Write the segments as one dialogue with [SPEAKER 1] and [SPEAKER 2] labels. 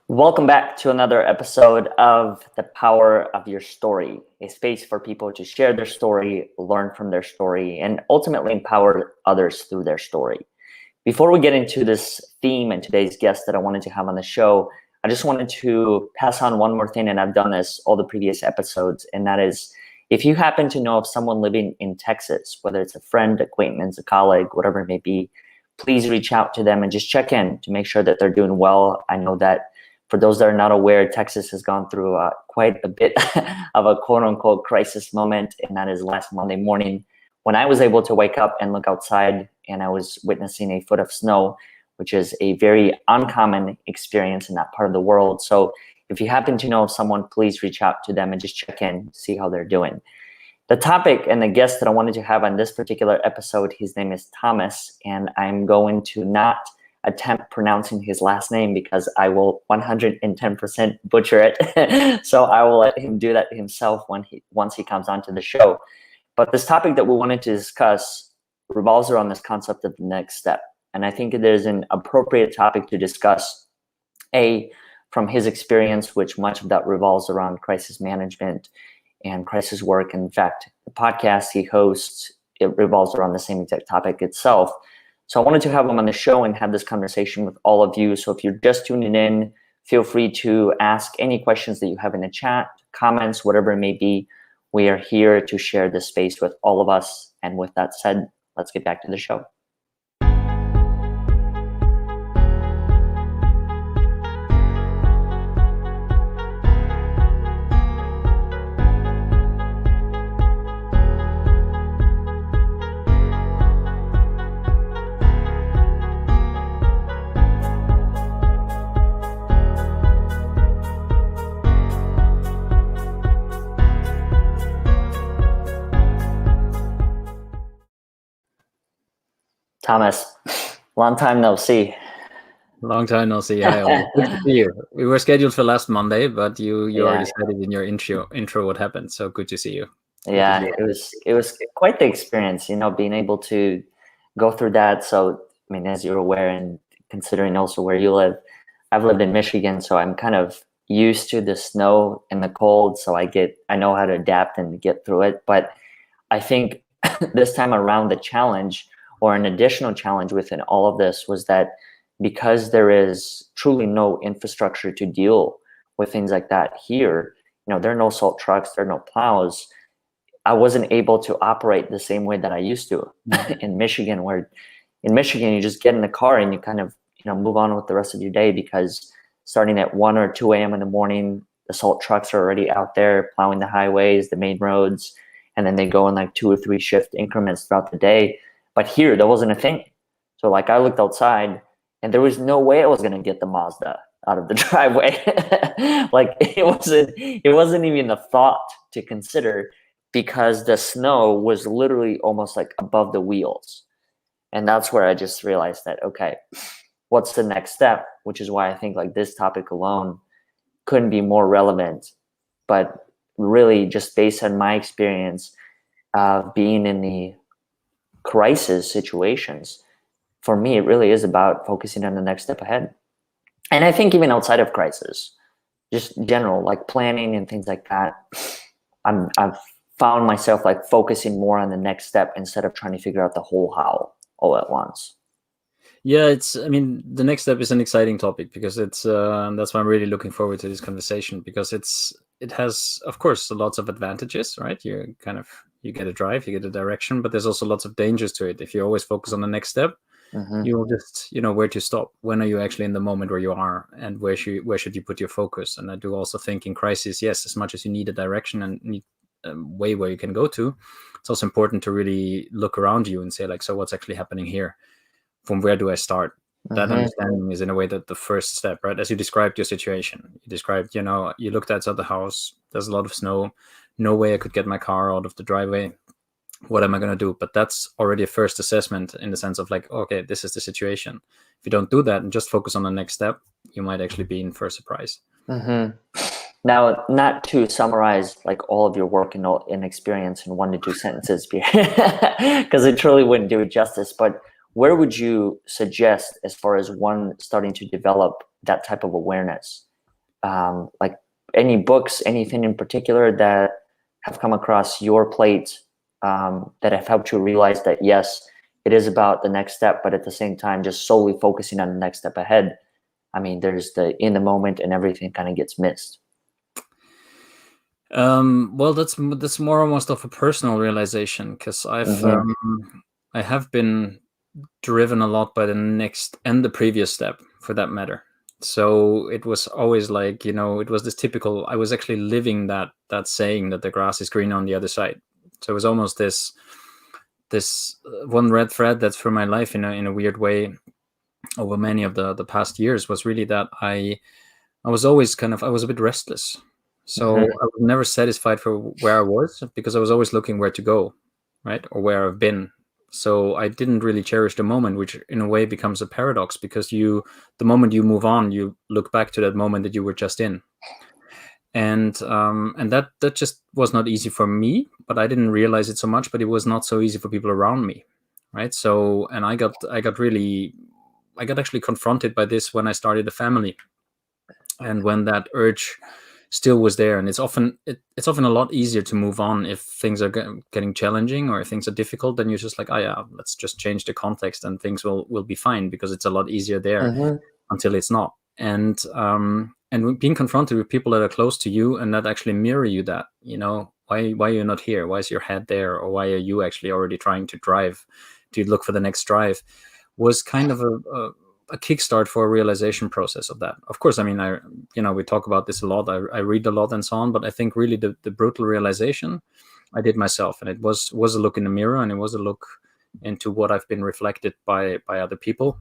[SPEAKER 1] Welcome back to another episode of The Power of Your Story, a space for people to share their story, learn from their story, and ultimately empower others through their story. Before we get into this theme and today's guest that I wanted to have on the show, I just wanted to pass on one more thing, and I've done this all the previous episodes, and that is if you happen to know of someone living in Texas, whether it's a friend, acquaintance, a colleague, whatever it may be, please reach out to them and just check in to make sure that they're doing well. I know that for those that are not aware, Texas has gone through quite a bit of a quote-unquote crisis moment, and that is last Monday morning when I was able to wake up and look outside and I was witnessing a foot of snow, which is a very uncommon experience in that part of the world. So if you happen to know of someone, please reach out to them and just check in, see how they're doing. The topic and the guest that I wanted to have on this particular episode, his name is Thomas, and I'm going to not attempt pronouncing his last name because I will 110% butcher it. So I will let him do that himself once he comes onto the show. But this topic that we wanted to discuss revolves around this concept of the next step. And I think it is an appropriate topic to discuss, from his experience, which much of that revolves around crisis management and crisis work. In fact, the podcast he hosts, it revolves around the same exact topic itself. So I wanted to have him on the show and have this conversation with all of you. So if you're just tuning in, feel free to ask any questions that you have in the chat, comments, whatever it may be. We are here to share this space with all of us. And with that said, let's get back to the show. Thomas, long time no see.
[SPEAKER 2] Long time no see. Yeah, good to see you. We were scheduled for last Monday, but you already said it in your intro what happened. So good to see you.
[SPEAKER 1] Yeah, it was quite the experience, being able to go through that. So, I mean, as you're aware, and considering also where you live, I've lived in Michigan, so I'm kind of used to the snow and the cold. So I know how to adapt and get through it. But I think this time around, the challenge or an additional challenge within all of this was that because there is truly no infrastructure to deal with things like that here, there are no salt trucks, there are no plows. I wasn't able to operate the same way that I used to in Michigan, where in Michigan, you just get in the car and you kind of, move on with the rest of your day, because starting at 1 or 2 a.m. in the morning, the salt trucks are already out there plowing the highways, the main roads, and then they go in like 2 or 3 shift increments throughout the day. But here, that wasn't a thing. So like I looked outside and there was no way I was going to get the Mazda out of the driveway. Like it wasn't even a thought to consider, because the snow was literally almost like above the wheels. And that's where I just realized that, okay, what's the next step? Which is why I think like this topic alone couldn't be more relevant. But really just based on my experience of being in the crisis situations, for me, it really is about focusing on the next step ahead. And I think even outside of crisis, just general, like planning and things like that, I've found myself like focusing more on the next step instead of trying to figure out the whole how all at once.
[SPEAKER 2] Yeah, the next step is an exciting topic, because it's that's why I'm really looking forward to this conversation, because it has, of course, lots of advantages, right? You get a drive, you get a direction, but there's also lots of dangers to it. If you always focus on the next step, you'll just, where to stop. When are you actually in the moment where you are, and where should you put your focus? And I do also think in crisis, yes, as much as you need a direction and need a way where you can go to, it's also important to really look around you and say, like, so what's actually happening here? From where do I start? That understanding is in a way that the first step, right? As you described your situation, you described, you looked outside the house, there's a lot of snow, no way I could get my car out of the driveway. What am I going to do? But that's already a first assessment, in the sense of like, okay, this is the situation. If you don't do that and just focus on the next step, you might actually be in for a surprise.
[SPEAKER 1] Now, not to summarize like all of your work and experience in 1 to 2 sentences, because it truly wouldn't do it justice, but where would you suggest, as far as one starting to develop that type of awareness, Like any books, anything in particular that have come across your plate that have helped you realize that, yes, it is about the next step, but at the same time, just solely focusing on the next step ahead. I mean, there's the in the moment and everything kind of gets missed.
[SPEAKER 2] Well, that's more almost of a personal realization, because I have been driven a lot by the next and the previous step, for that matter. So it was always like, it was this typical, I was actually living that saying that the grass is greener on the other side. So it was almost this one red thread that's through my life in a weird way over many of the past years, was really that I was always I was a bit restless. So I was never satisfied for where I was, because I was always looking where to go, right? Or where I've been. So I didn't really cherish the moment, which in a way becomes a paradox, because the moment you move on, you look back to that moment that you were just in. And that just was not easy for me, but I didn't realize it so much, but it was not so easy for people around me. Right. So, and I got actually confronted by this when I started a family, and when that urge still was there. And it's often a lot easier to move on if things are getting challenging, or if things are difficult. Then you're just like, oh yeah, let's just change the context and things will be fine, because it's a lot easier there until it's not. And being confronted with people that are close to you and that actually mirror you, that, why are you not here? Why is your head there? Or why are you actually already trying to drive, to look for the next drive, was kind of a kickstart for a realization process of that. Of course, I mean, we talk about this a lot. I read a lot and so on, but I think really the brutal realization I did myself, and it was a look in the mirror, and it was a look into what I've been reflected by other people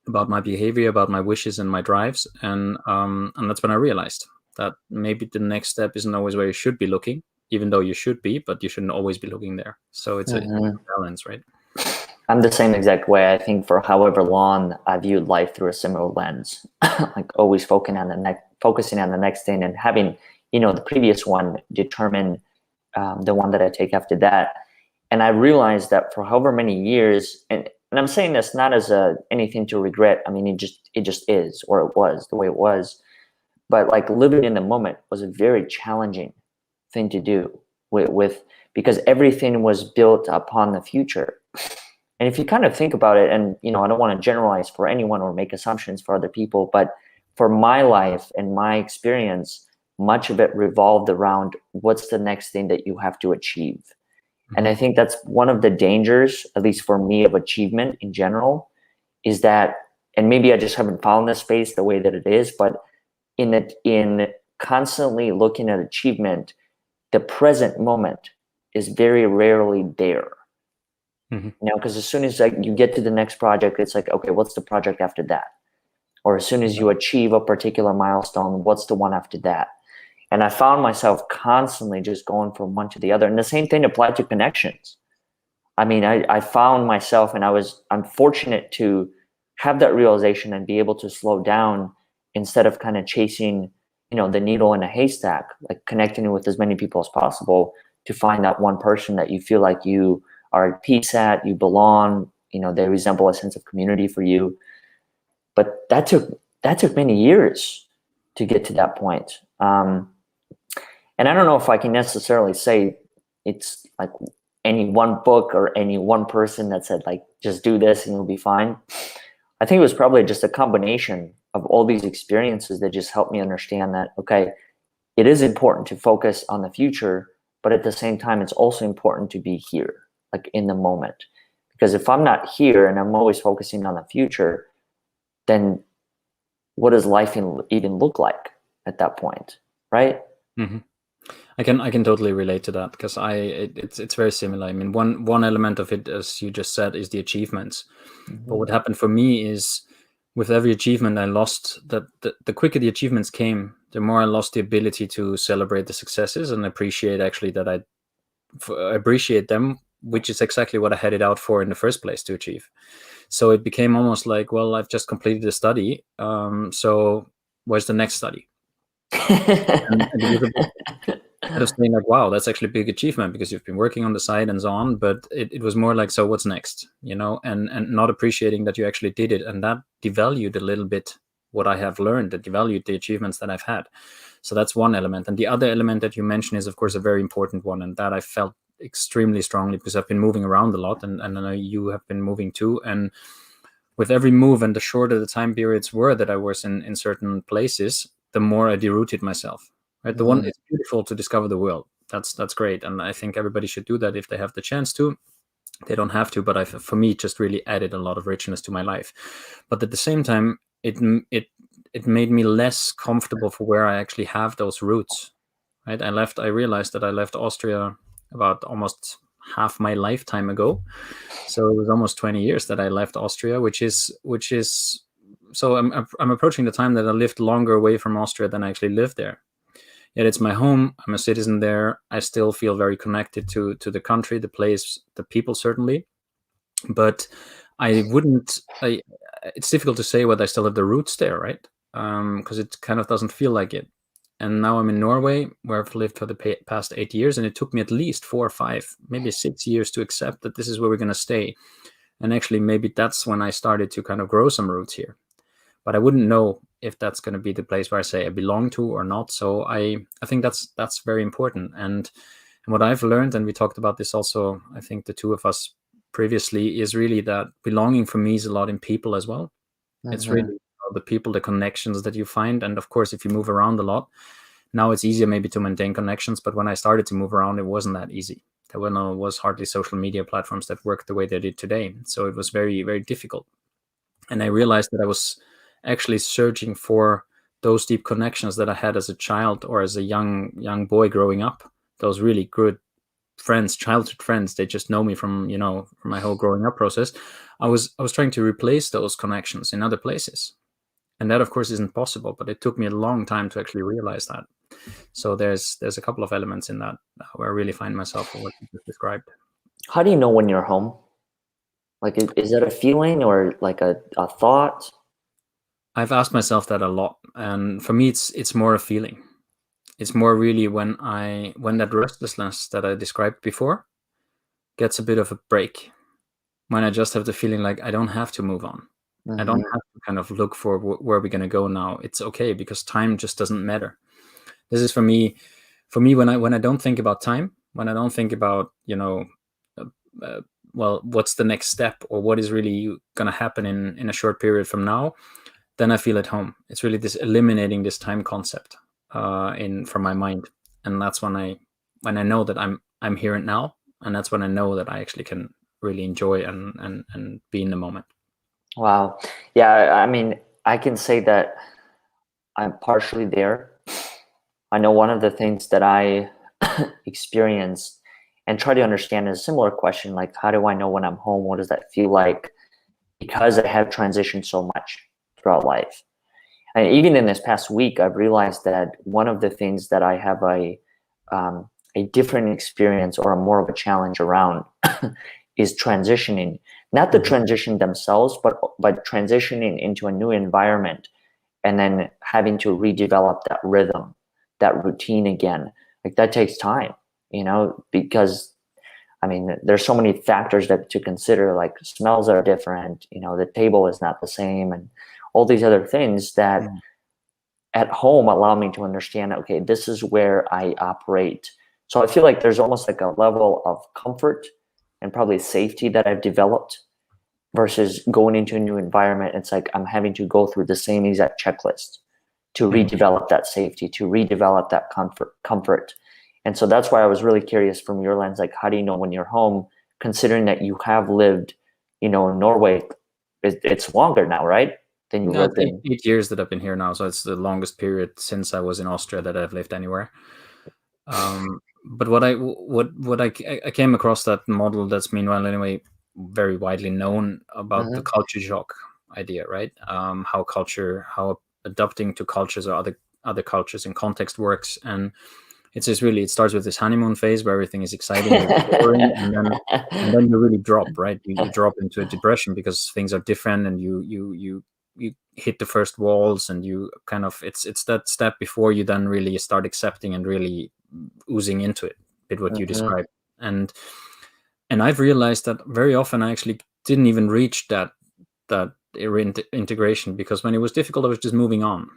[SPEAKER 2] about my behavior, about my wishes and my drives, and that's when I realized that maybe the next step isn't always where you should be looking, even though you should be, but you shouldn't always be looking there. So it's a balance, right?
[SPEAKER 1] I'm the same exact way. I think for however long I viewed life through a similar lens, like always focusing on the next thing, and having, the previous one determine the one that I take after that. And I realized that for however many years, and I'm saying this not as anything to regret. I mean, it just is, or it was the way it was. But like living in the moment was a very challenging thing to do with because everything was built upon the future. And if you kind of think about it, and I don't want to generalize for anyone or make assumptions for other people, but for my life and my experience, much of it revolved around what's the next thing that you have to achieve. And I think that's one of the dangers, at least for me, of achievement in general, is that, and maybe I just haven't found this space the way that it is, but in constantly looking at achievement, the present moment is very rarely there. Because as soon as you get to the next project, it's like, okay, what's the project after that? Or as soon as you achieve a particular milestone, what's the one after that? And I found myself constantly just going from one to the other. And the same thing applied to connections. I mean, I found myself, and I'm fortunate to have that realization and be able to slow down instead of kind of chasing, the needle in a haystack, like connecting with as many people as possible to find that one person that you feel like you are at peace at, you belong, they resemble a sense of community for you. But that took many years to get to that point. And I don't know if I can necessarily say it's like any one book or any one person that said like, just do this and you'll be fine. I think it was probably just a combination of all these experiences that just helped me understand that, okay, it is important to focus on the future, but at the same time, it's also important to be here, like in the moment. Because if I'm not here and I'm always focusing on the future, then what does life even look like at that point, right?
[SPEAKER 2] I can totally relate to that, because it's very similar. I mean, one element of it, as you just said, is the achievements. But what happened for me is, with every achievement, I lost that. The quicker the achievements came, the more I lost the ability to celebrate the successes and appreciate actually that I appreciate them, which is exactly what I had it out for in the first place to achieve. So it became almost like, well, I've just completed a study, so where's the next study? And it was instead of saying like, wow, that's actually a big achievement because you've been working on the side and so on, but it was more like, so what's next, and not appreciating that you actually did it, and that devalued a little bit what I have learned, that valued the achievements that I've had. So that's one element. And the other element that you mentioned is, of course, a very important one, and that I felt extremely strongly because I've been moving around a lot, and I know you have been moving too. And with every move, and the shorter the time periods were that I was in certain places, the more I derooted myself. Right, the one, it's beautiful to discover the world. That's great, and I think everybody should do that if they have the chance to. They don't have to, but for me, it just really added a lot of richness to my life. But at the same time, it made me less comfortable for where I actually have those roots. Right, I realized that I left Austria about almost half my lifetime ago. So it was almost 20 years that I left Austria, which is so I'm approaching the time that I lived longer away from Austria than I actually lived there. Yet it's my home. I'm a citizen there. I still feel very connected to the country, the place, the people, certainly. But it's difficult to say whether I still have the roots there, right? Because it kind of doesn't feel like it. And now I'm in Norway, where I've lived for the past 8 years, and it took me at least 4 or 5, maybe 6 years to accept that this is where we're going to stay. And actually, maybe that's when I started to kind of grow some roots here. But I wouldn't know if that's going to be the place where I say I belong to or not. So I think that's very important. And what I've learned, and we talked about this also, I think the two of us previously, is really that belonging for me is a lot in people as well. It's really the people, the connections that you find. And of course, if you move around a lot, now it's easier maybe to maintain connections. But when I started to move around, it wasn't that easy. There was hardly social media platforms that worked the way they did today. So it was very, very difficult. And I realized that I was actually searching for those deep connections that I had as a child or as a young boy growing up. Those really good friends, childhood friends, they just know me from my whole growing up process. I was trying to replace those connections in other places. And that, of course, isn't possible, but it took me a long time to actually realize that. So there's a couple of elements in that where I really find myself in what you just described.
[SPEAKER 1] How do you know when you're home? Like, is that a feeling or like a thought?
[SPEAKER 2] I've asked myself that a lot, and for me, it's more a feeling. It's more really when that restlessness that I described before gets a bit of a break. When I just have the feeling like I don't have to move on. I don't have to kind of look for where we're going to go now. It's okay because time just doesn't matter. This is for me when I don't think about time, when I don't think about what's the next step or what is really going to happen in a short period from now, then I feel at home. It's really this eliminating this time concept from my mind, and that's when I know that I'm here and now, and that's when I know that I actually can really enjoy and be in the moment.
[SPEAKER 1] Wow. Yeah, I mean, I can say that I'm partially there. I know one of the things that I experienced and try to understand is a similar question, like, how do I know when I'm home? What does that feel like? Because I have transitioned so much throughout life. And even in this past week, I've realized that one of the things that I have a different experience or a more of a challenge around is transitioning, not the transition themselves, but transitioning into a new environment and then having to redevelop that rhythm, that routine again. Like, that takes time, because I mean, there's so many factors to consider, like smells are different, the table is not the same, and all these other things that at home allow me to understand, okay, this is where I operate. So I feel like there's almost like a level of comfort and probably safety that I've developed versus going into a new environment. It's like I'm having to go through the same exact checklist to redevelop that safety, to redevelop that comfort. And so that's why I was really curious from your lens, like, how do you know when you're home, considering that you have lived, in Norway, it's longer now, right? Than you lived in.
[SPEAKER 2] 8 years that I've been here now, so it's the longest period since I was in Austria that I've lived anywhere. But what I came across that model that's meanwhile anyway very widely known about the culture shock idea, right? How adapting to cultures or other cultures and context works, and it's just really, it starts with this honeymoon phase where everything is exciting and boring, and then you really drop, right? You drop into a depression because things are different, and you hit the first walls, and you kind of it's that step before you then really start accepting and really oozing into it, bit what you described. And I've realized that very often I actually didn't even reach that integration, because when it was difficult, I was just moving on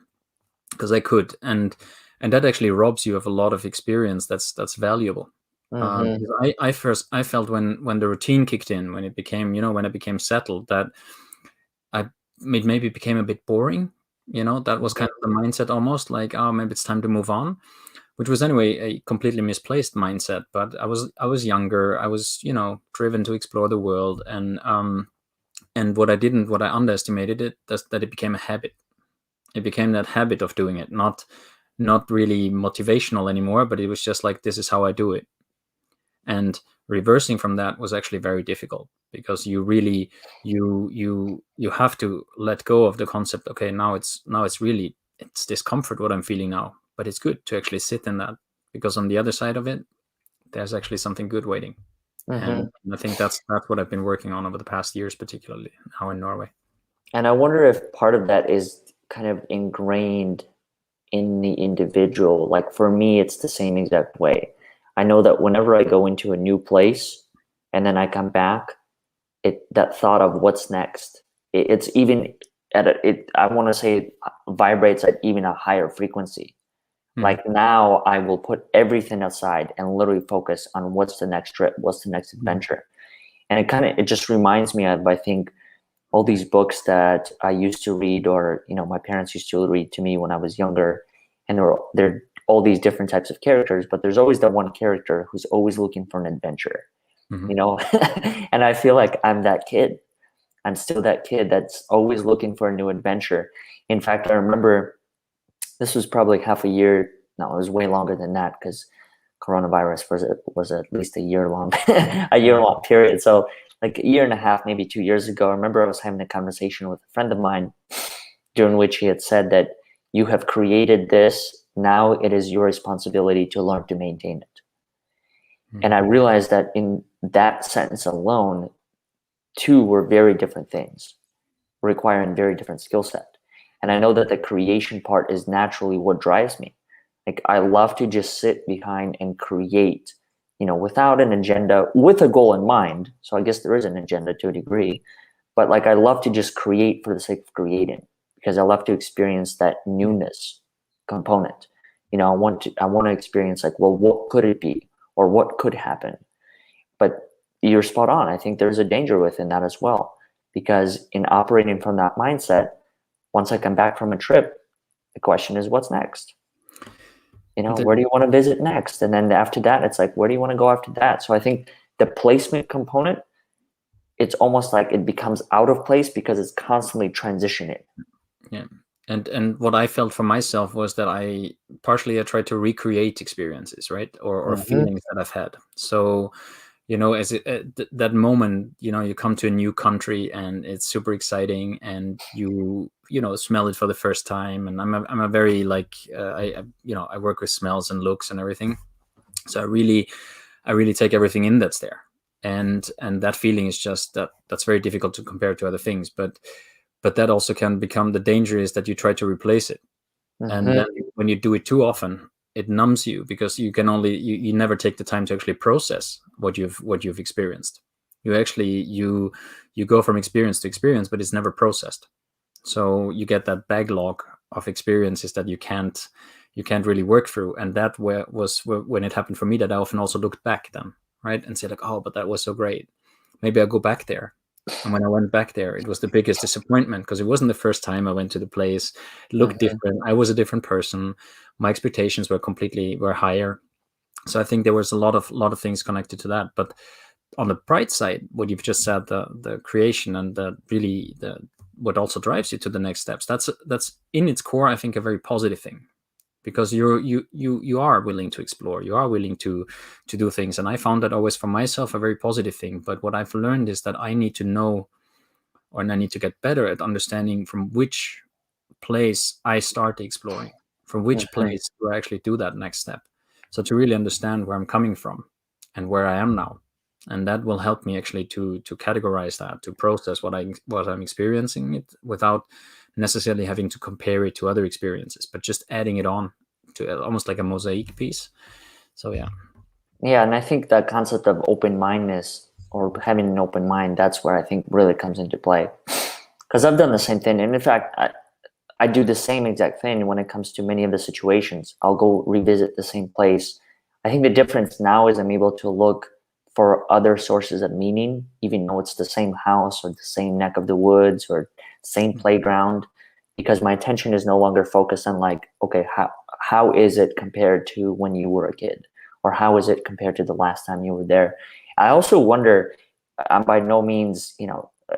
[SPEAKER 2] because I could, and that actually robs you of a lot of experience that's valuable. Because I felt when the routine kicked in, when it became, when I became settled, that it maybe became a bit boring. That was kind of the mindset, almost like, oh, maybe it's time to move on, which was anyway a completely misplaced mindset. But I was younger. I was, driven to explore the world, and what I underestimated it, that it became a habit. It became that habit of doing it, not really motivational anymore, but it was just like, this is how I do it. And reversing from that was actually very difficult, because you really you have to let go of the concept. Okay, now it's discomfort what I'm feeling now, but it's good to actually sit in that, because on the other side of it, there's actually something good waiting. And I think that's what I've been working on over the past years, particularly now in Norway.
[SPEAKER 1] And I wonder if part of that is kind of ingrained in the individual. Like for me, it's the same exact way. I know that whenever I go into a new place and then I come back, that thought of what's next, it's even I want to say it vibrates at even a higher frequency. Like now I will put everything aside and literally focus on what's the next trip, what's the next adventure. And it just reminds me of, I think, all these books that I used to read, or my parents used to read to me when I was younger, and there are all these different types of characters, but there's always that one character who's always looking for an adventure. And I feel like I'm that kid. I'm still that kid that's always looking for a new adventure. In fact, I remember this was probably half a year. No, it was way longer than that, because coronavirus was at least a year long period. So like a year and a half, maybe 2 years ago, I remember I was having a conversation with a friend of mine, during which he had said that you have created this. Now it is your responsibility to learn to maintain it. And I realized that in that sentence alone, two were very different things, requiring very different skill set. And I know that the creation part is naturally what drives me. Like I love to just sit behind and create, without an agenda, with a goal in mind. So I guess there is an agenda to a degree, but like I love to just create for the sake of creating, because I love to experience that newness component. I want to experience, like, well, what could it be, or what could happen? But you're spot on. I think there's a danger within that as well, because in operating from that mindset, once I come back from a trip, the question is, what's next? Where do you want to visit next? And then after that, it's like, where do you want to go after that? So I think the placement component, it's almost like it becomes out of place because it's constantly transitioning.
[SPEAKER 2] Yeah. And what I felt for myself was that I tried to recreate experiences, right? Or feelings that I've had. So, as that moment, you come to a new country and it's super exciting, and you smell it for the first time. And I'm a very like, I work with smells and looks and everything. So I really take everything in that's there. And that feeling is just that's very difficult to compare to other things. But that also can become, the danger is that you try to replace it. And then when you do it too often, it numbs you, because you can only you never take the time to actually process what you've experienced. You go from experience to experience, but it's never processed. So you get that backlog of experiences that you can't really work through. And that was when it happened for me, that I often also looked back then, right, and said like, oh, but that was so great. Maybe I'll go back there. And when I went back there, it was the biggest disappointment, because it wasn't the first time I went to the place. It looked different. I was a different person. My expectations were higher. So I think there was a lot of things connected to that. But on the bright side, what you've just said, the creation and what also drives you to the next steps, that's in its core, I think, a very positive thing, because you are willing to explore, you are willing to do things. And I found that always for myself a very positive thing. But what I've learned is that I need to know, or I need to get better at understanding from which place I start exploring, from which place do I actually do that next step. So to really understand where I'm coming from and where I am now. And that will help me actually to categorize that, to process what I'm experiencing it, without necessarily having to compare it to other experiences, but just adding it on to almost like a mosaic piece. So yeah.
[SPEAKER 1] And I think that concept of open-mindedness, or having an open mind, that's where I think really comes into play. because I've done the same thing. And in fact, I do the same exact thing when it comes to many of the situations. I'll go revisit the same place. I think the difference now is I'm able to look for other sources of meaning, even though it's the same house or the same neck of the woods or same playground, because my attention is no longer focused on like, okay, how is it compared to when you were a kid? Or how is it compared to the last time you were there? I also wonder, I'm by no means,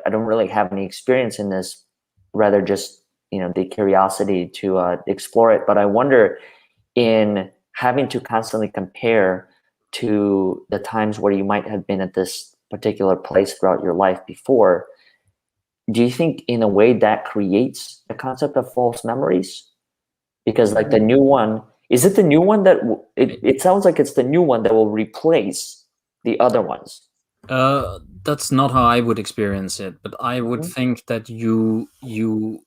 [SPEAKER 1] I don't really have any experience in this, rather just the curiosity to explore it. But I wonder, in having to constantly compare to the times where you might have been at this particular place throughout your life before, do you think in a way that creates the concept of false memories? Because like the new one, is it the new one that it sounds like it's the new one that will replace the other ones?
[SPEAKER 2] That's not how I would experience it, but I would think that you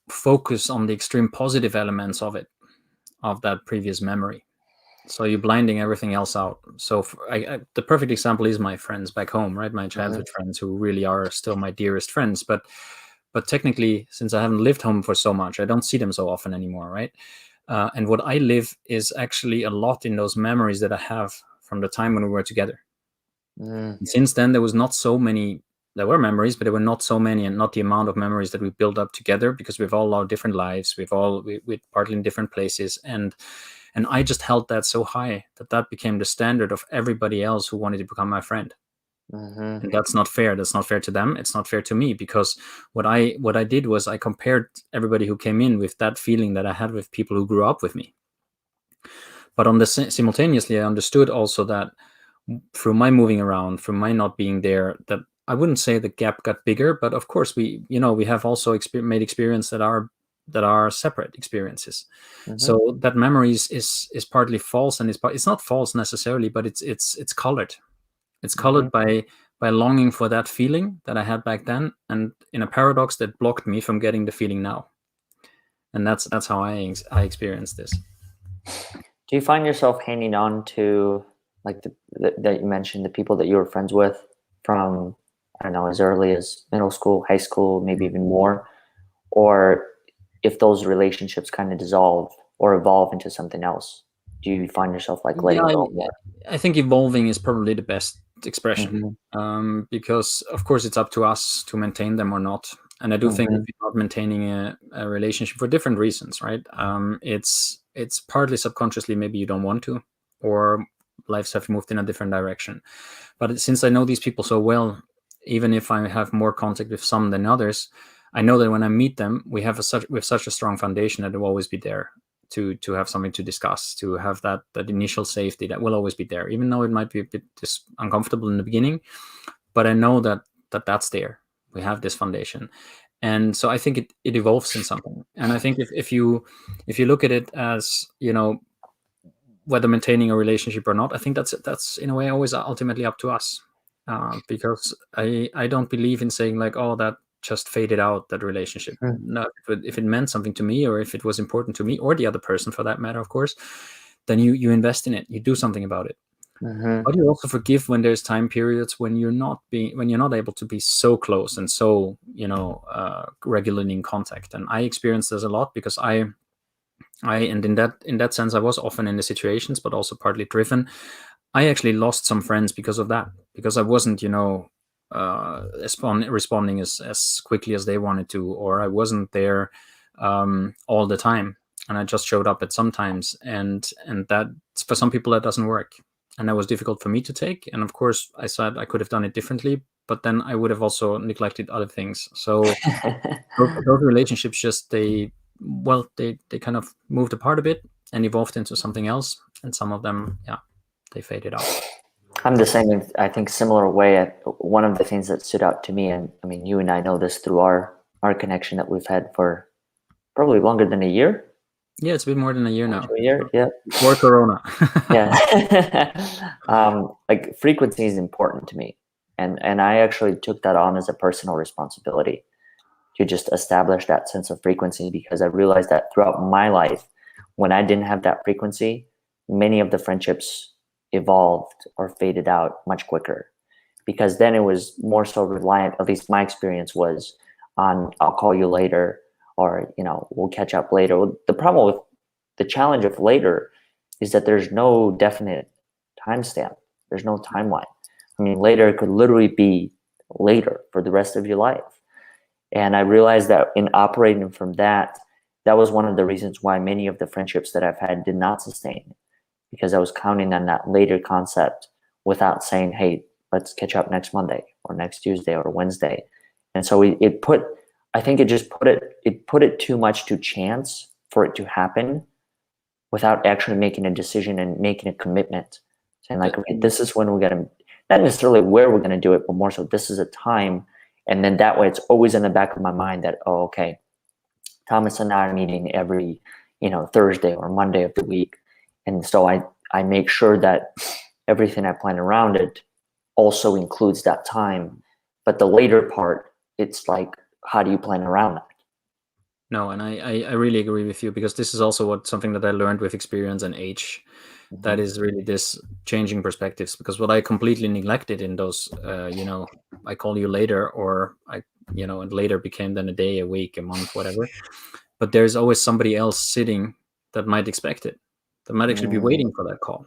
[SPEAKER 2] focus on the extreme positive elements of it, of that previous memory. So you're blinding everything else out. So the perfect example is my friends back home, right? My childhood friends, who really are still my dearest friends. But technically, since I haven't lived home for so much, I don't see them so often anymore, right? And what I live is actually a lot in those memories that I have from the time when we were together. And since then, there was not so many. There were memories, but there were not so many, and not the amount of memories that we built up together, because we've all our different lives. We're partly in different places, and I just held that so high that became the standard of everybody else who wanted to become my friend. And that's not fair. That's not fair to them. It's not fair to me, because what I did was I compared everybody who came in with that feeling that I had with people who grew up with me. But simultaneously, I understood also that through my moving around, from my not being there, that I wouldn't say the gap got bigger, but of course we have also made experience that are separate experiences. So that memories is partly false, and it's not false necessarily, but it's colored. It's colored by longing for that feeling that I had back then, and in a paradox that blocked me from getting the feeling now. And that's how I experienced this.
[SPEAKER 1] Do you find yourself hanging on to, like that you mentioned, the people that you were friends with from, I don't know, as early as middle school, high school, maybe even more? Or if those relationships kind of dissolve or evolve into something else, do you find yourself like letting go more?
[SPEAKER 2] I think evolving is probably the best expression, because of course it's up to us to maintain them or not. And I do think if you're not maintaining a relationship for different reasons, right? It's partly subconsciously, maybe you don't want to, or lives have moved in a different direction. But since I know these people so well, even if I have more contact with some than others, I know that when I meet them, we have such a strong foundation that will always be there to have something to discuss, to have that initial safety that will always be there, even though it might be a bit uncomfortable in the beginning. But I know that's there. We have this foundation. And so I think it evolves in something. And I think if you look at it as, whether maintaining a relationship or not, I think that's in a way always ultimately up to us. Because I don't believe in saying like, oh, that just faded out, that relationship. No, if it meant something to me, or if it was important to me, or the other person for that matter, of course, then you invest in it, you do something about it. But you also forgive when there's time periods when you're not able to be so close and so regularly in contact. And I experienced this a lot, because I and in that sense I was often in the situations, but also partly driven. I actually lost some friends because of that, because I wasn't responding as quickly as they wanted to, or I wasn't there all the time, and I just showed up at some times, and that, for some people, that doesn't work, and that was difficult for me to take. And of course I said I could have done it differently, but then I would have also neglected other things. So those relationships just they kind of moved apart a bit and evolved into something else, and some of them they faded out.
[SPEAKER 1] I'm the same, I think, similar way. One of the things that stood out to me, and I mean, you and I know this through our connection that we've had for probably longer than a year.
[SPEAKER 2] Yeah, it's been more than a year now.
[SPEAKER 1] A year, yeah.
[SPEAKER 2] Before Corona.
[SPEAKER 1] Yeah. Like frequency is important to me, and I actually took that on as a personal responsibility to just establish that sense of frequency, because I realized that throughout my life, when I didn't have that frequency, many of the friendships evolved or faded out much quicker, because then it was more so reliant, at least my experience was, on I'll call you later, or we'll catch up later. Well, the problem with the challenge of later is that there's no definite timestamp. There's no timeline. I mean, later could literally be later for the rest of your life. And I realized that in operating from that was one of the reasons why many of the friendships that I've had did not sustain, because I was counting on that later concept without saying, hey, let's catch up next Monday or next Tuesday or Wednesday. And so I think it just put it too much to chance for it to happen without actually making a decision and making a commitment, saying like, okay, this is when we're going to, not necessarily where we're going to do it, but more so this is a time. And then that way it's always in the back of my mind that, oh, okay, Thomas and I are meeting every, Thursday or Monday of the week. And so I make sure that everything I plan around it also includes that time. But the later part, it's like, how do you plan around that?
[SPEAKER 2] No, and I really agree with you, because this is also something that I learned with experience and age.
[SPEAKER 1] Mm-hmm.
[SPEAKER 2] That is really this changing perspectives, because what I completely neglected in those, I call you later, or and later became then a day, a week, a month, whatever. But there's always somebody else sitting that might expect it, that might actually be waiting for that call.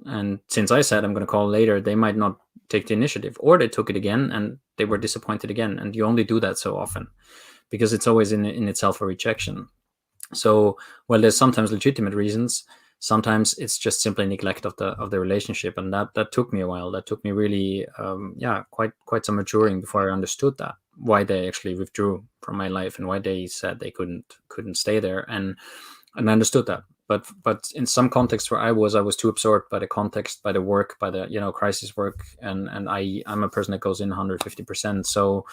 [SPEAKER 2] And since I said I'm going to call later, they might not take the initiative, or they took it again and they were disappointed again. And you only do that so often, because it's always in itself a rejection. So, well, there's sometimes legitimate reasons. Sometimes it's just simply neglect of the relationship, and that took me a while. That took me really, quite some maturing before I understood that, why they actually withdrew from my life and why they said they couldn't stay there, and I understood that. But in some context where I was too absorbed by the context, by the work, by the crisis work, and I'm a person that goes in 150%. So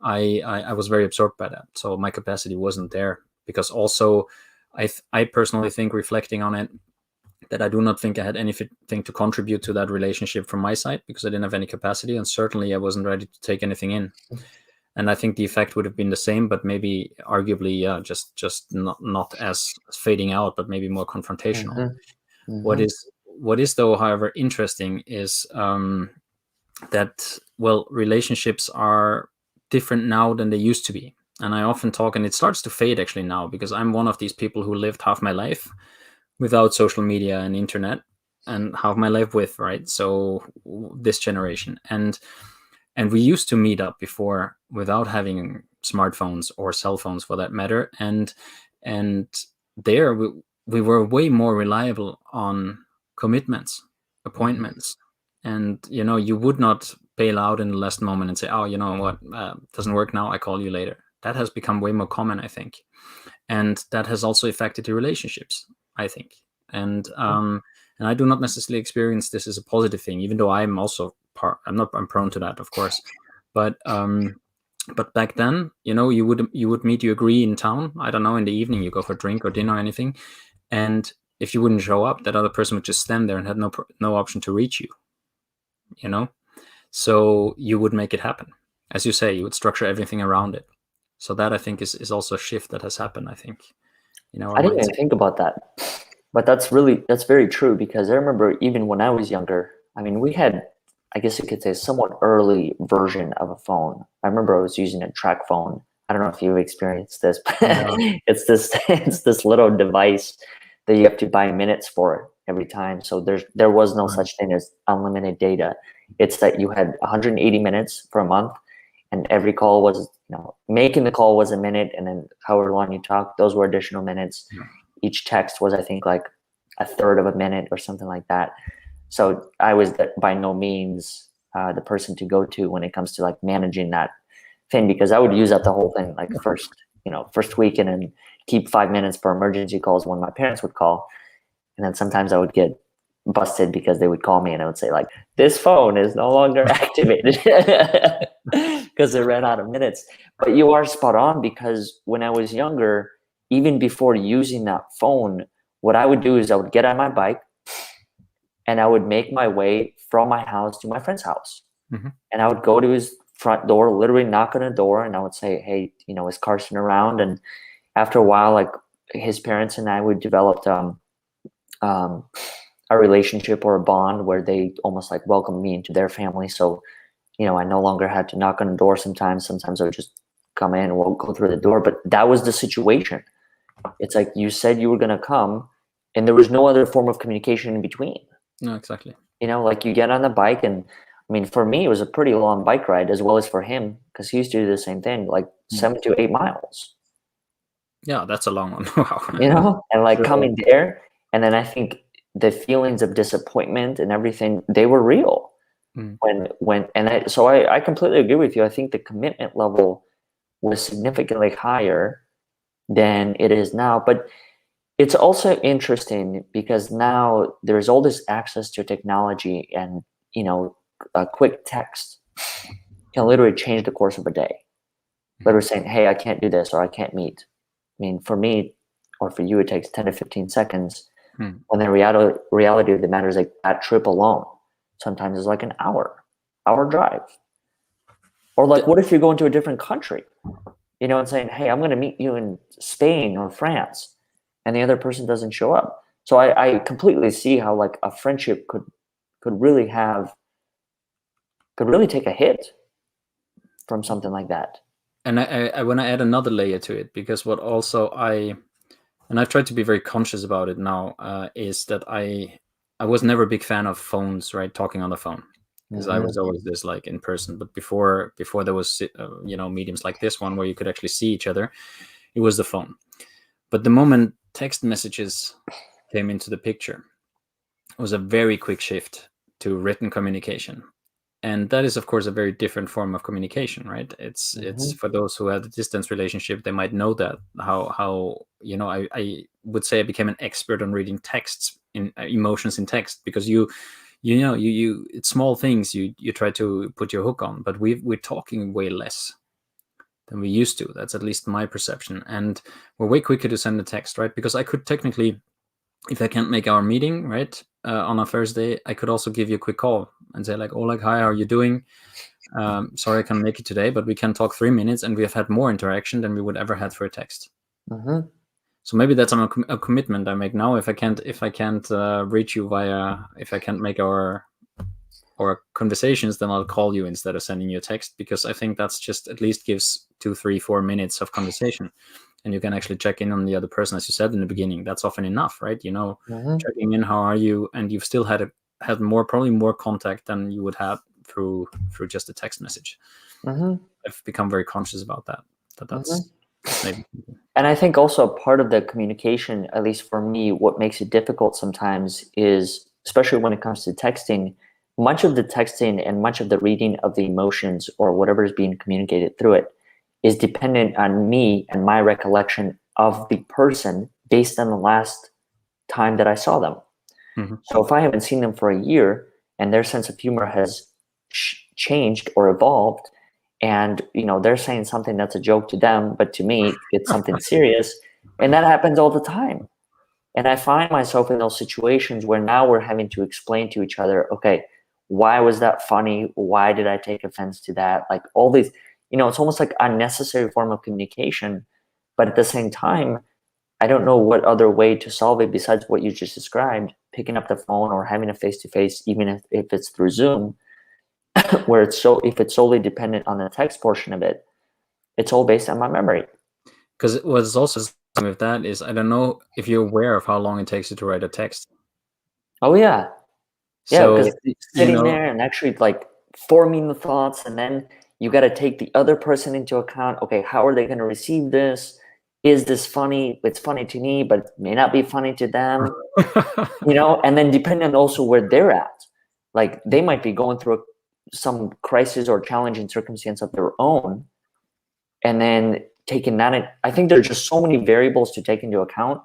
[SPEAKER 2] I was very absorbed by that. So my capacity wasn't there, because also I personally think, reflecting on it, that I do not think I had anything to contribute to that relationship from my side, because I didn't have any capacity, and certainly I wasn't ready to take anything in. And I think the effect would have been the same, but maybe arguably, just not as fading out, but maybe more confrontational.
[SPEAKER 1] Mm-hmm. Mm-hmm.
[SPEAKER 2] What is though, however, interesting is that, well, relationships are different now than they used to be. And I often talk, and it starts to fade actually now, because I'm one of these people who lived half my life without social media and internet, and half my life with, right? So this generation. And we used to meet up before without having smartphones or cell phones, for that matter. And there we were way more reliable on commitments, appointments. And, you would not bail out in the last moment and say, oh, you know what, doesn't work now, I call you later. That has become way more common, I think. And that has also affected the relationships, I think. And I do not necessarily experience this as a positive thing, even though I'm also I'm prone to that, of course. But back then, you would meet, you agree in town, I don't know, in the evening, you go for a drink or dinner or anything. And if you wouldn't show up, that other person would just stand there and had no option to reach you, So you would make it happen. As you say, you would structure everything around it. So that, I think, is also a shift that has happened, I think.
[SPEAKER 1] I didn't even think about that. But that's very true, because I remember even when I was younger, I mean, we had, I guess you could say, somewhat early version of a phone. I remember I was using a track phone. I don't know if you've experienced this, but it's this little device that you have to buy minutes for every time. So there was no such thing as unlimited data. It's that you had 180 minutes for a month, and every call was, making the call was a minute, and then however long you talked, those were additional minutes. Yeah. Each text was, I think, like a third of a minute or something like that. So I was by no means the person to go to when it comes to like managing that thing, because I would use up the whole thing like first week, and then keep 5 minutes for emergency calls when my parents would call. And then sometimes I would get busted because they would call me and I would say like, this phone is no longer activated because it ran out of minutes. But you are spot on, because when I was younger, even before using that phone, what I would do is I would get on my bike and I would make my way from my house to my friend's house. Mm-hmm. And I would go to his front door, literally knock on the door, and I would say, hey, is Carson around? And after a while, like, his parents and I would develop a relationship or a bond where they almost like welcomed me into their family. So, I no longer had to knock on the door sometimes. Sometimes I would just come in, we'll go through the door. But that was the situation. It's like you said you were going to come, and there was no other form of communication in between.
[SPEAKER 2] No, exactly.
[SPEAKER 1] Like you get on the bike, and I mean, for me, it was a pretty long bike ride, as well as for him, because he used to do the same thing, like 7 to 8 miles.
[SPEAKER 2] Yeah, that's a long one. Wow.
[SPEAKER 1] And like
[SPEAKER 2] Sure.
[SPEAKER 1] coming there, and then I think the feelings of disappointment and everything, they were real. So I completely agree with you. I think the commitment level was significantly higher than it is now. But it's also interesting because now there's all this access to technology, and a quick text can literally change the course of a day. Literally saying, hey, I can't do this, or I can't meet. I mean, for me or for you, it takes 10 to 15 seconds. When the reality of the matter is like that trip alone sometimes is like an hour drive. Or like, what if you're going to a different country, and saying, hey, I'm going to meet you in Spain or France, and the other person doesn't show up. So I completely see how like a friendship could really take a hit from something like that.
[SPEAKER 2] And I want to add another layer to it, because what also I've tried to be very conscious about it now, is that I was never a big fan of phones, right? Talking on the phone, because I was always this like in person. But before there was mediums like this one where you could actually see each other, it was the phone. But the moment text messages came into the picture, it was a very quick shift to written communication. And that is, of course, a very different form of communication, right? It's for those who have a distance relationship, they might know that how I would say I became an expert on reading texts, in emotions in text, because it's small things you try to put your hook on, but we're talking way less than we used to. That's at least my perception, and we're way quicker to send a text, right? Because I could technically, if I can't make our meeting, right, on a Thursday, I could also give you a quick call and say like, Oleg, hi, how are you doing? Sorry, I can't make it today, but we can talk 3 minutes, and we have had more interaction than we would ever had for a text. So maybe that's a commitment I make now. If I can't reach you if I can't make our conversations, then I'll call you instead of sending you a text, because I think that's just at least gives 2, 3, 4 minutes of conversation. And you can actually check in on the other person, as you said in the beginning. That's often enough, right? Checking in, how are you? And you've still had probably more contact than you would have through just a text message. I've become very conscious about that. That's maybe.
[SPEAKER 1] And I think also part of the communication, at least for me, what makes it difficult sometimes is, especially when it comes to texting, much of the texting and much of the reading of the emotions or whatever is being communicated through it is dependent on me and my recollection of the person based on the last time that I saw them. So if I haven't seen them for a year and their sense of humor has changed or evolved, and they're saying something that's a joke to them, but to me it's something serious, and that happens all the time. And I find myself in those situations where now we're having to explain to each other, okay, why was that funny? Why did I take offense to that? Like all these, it's almost like unnecessary form of communication. But at the same time, I don't know what other way to solve it besides what you just described, picking up the phone or having a face-to-face, even if it's through Zoom, where if it's solely dependent on the text portion of it, it's all based on my memory.
[SPEAKER 2] Because what's also with that is, I don't know if you're aware of how long it takes you to write a text.
[SPEAKER 1] Oh yeah. Yeah,
[SPEAKER 2] So,
[SPEAKER 1] because sitting there and actually like forming the thoughts, and then you got to take the other person into account. Okay, how are they going to receive this? Is this funny? It's funny to me, but it may not be funny to them. And then depending on also where they're at, like they might be going through some crisis or challenging circumstance of their own, and then taking that in. I think there's just so many variables to take into account,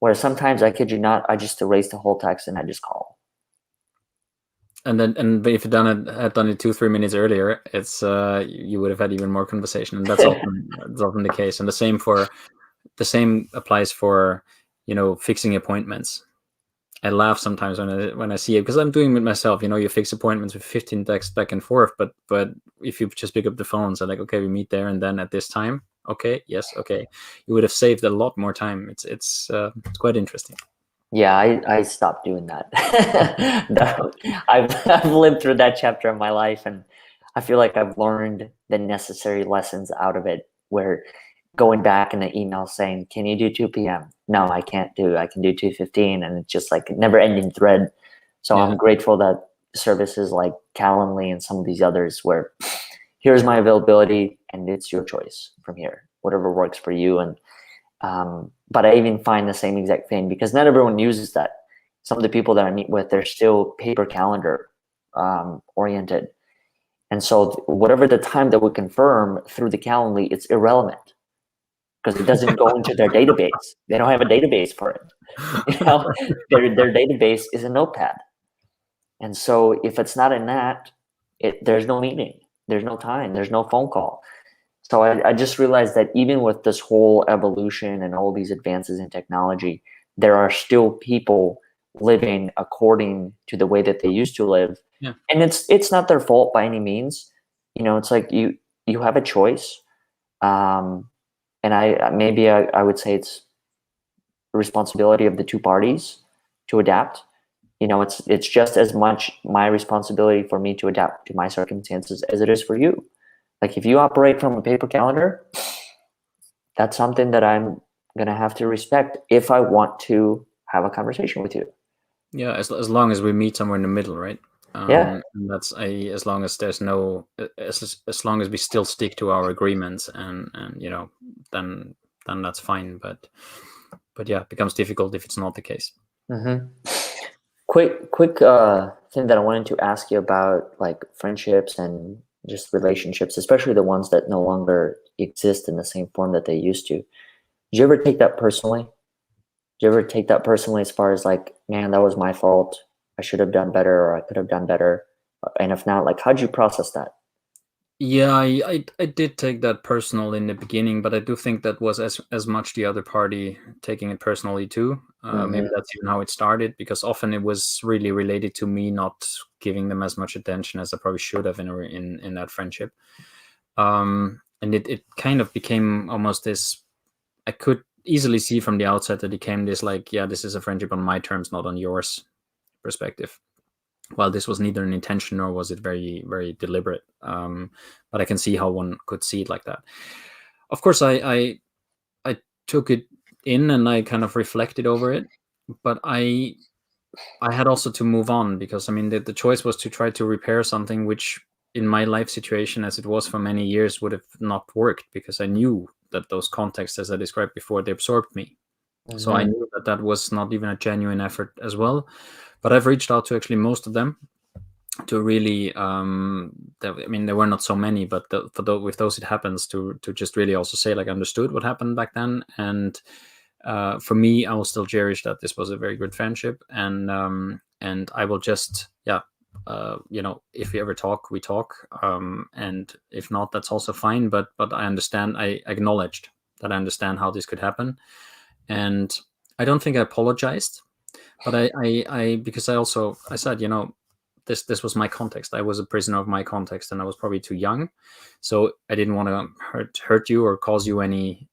[SPEAKER 1] where sometimes, I kid you not, I just erase the whole text and I just call.
[SPEAKER 2] And if you had done it 2-3 minutes earlier, it's you would have had even more conversation, and that's often the case. And the same applies for fixing appointments. I laugh sometimes when I see it, because I'm doing it myself. You fix appointments with 15 texts back and forth, but if you just pick up the phone and say like, okay, we meet there and then at this time, okay, yes, okay, you would have saved a lot more time. It's quite interesting.
[SPEAKER 1] Yeah, I stopped doing that. No, I've lived through that chapter of my life, and I feel like I've learned the necessary lessons out of it. where going back in the email saying, can you do 2 p.m.? No, I can't do, I can do 2:15. And it's just like a never ending thread. So I'm grateful that services like Calendly and some of these others where here's my availability and it's your choice from here, whatever works for you. And but I even find the same exact thing because not everyone uses that. Some of the people that I meet with, they're still paper calendar oriented. And so whatever the time that we confirm through the Calendly, it's irrelevant because it doesn't go into their database. They don't have a database for it. Their database is a notepad. And so if it's not in that, there's no meeting, there's no time, there's no phone call. So I just realized that even with this whole evolution and all these advances in technology, there are still people living according to the way that they used to live.
[SPEAKER 2] Yeah.
[SPEAKER 1] And it's not their fault by any means. It's like you have a choice. And I would say it's the responsibility of the two parties to adapt. It's just as much my responsibility for me to adapt to my circumstances as it is for you. Like if you operate from a paper calendar, that's something that I'm going to have to respect if I want to have a conversation with you.
[SPEAKER 2] Yeah, as long as we meet somewhere in the middle, right?
[SPEAKER 1] Yeah.
[SPEAKER 2] And that's as long as there's no, as long as we still stick to our agreements, and then that's fine. But yeah, it becomes difficult if it's not the case.
[SPEAKER 1] Mm-hmm. Quick thing that I wanted to ask you about, like friendships and just relationships, especially the ones that no longer exist in the same form that they used to. Did you ever take that personally? Did you ever take that personally as far as like, man, that was my fault. I should have done better, or I could have done better. And if not, like, how'd you process that?
[SPEAKER 2] Yeah, I did take that personal in the beginning, but I do think that was as much the other party taking it personally too. Maybe that's even how it started, because often it was really related to me not giving them as much attention as I probably should have in that friendship. And it kind of became almost this. I could easily see from the outset that it became this like, yeah, this is a friendship on my terms, not on yours perspective. Well, this was neither an intention nor was it very, very deliberate. But I can see how one could see it like that. Of course, I took it in and I kind of reflected over it, but I had also to move on, because I mean the choice was to try to repair something which in my life situation as it was for many years would have not worked, because I knew that those contexts, as I described before, they absorbed me. So I knew that was not even a genuine effort as well. But I've reached out to actually most of them to really, I mean, there were not so many, but with those it happens, to just really also say, like, I understood what happened back then. And for me, I will still cherish that this was a very good friendship. And I will just, if we ever talk, we talk. And if not, that's also fine. But I understand, I acknowledged that I understand how this could happen. And I don't think I apologized, but I because I said, this was my context. I was a prisoner of my context, and I was probably too young, so I didn't want to hurt you or cause you any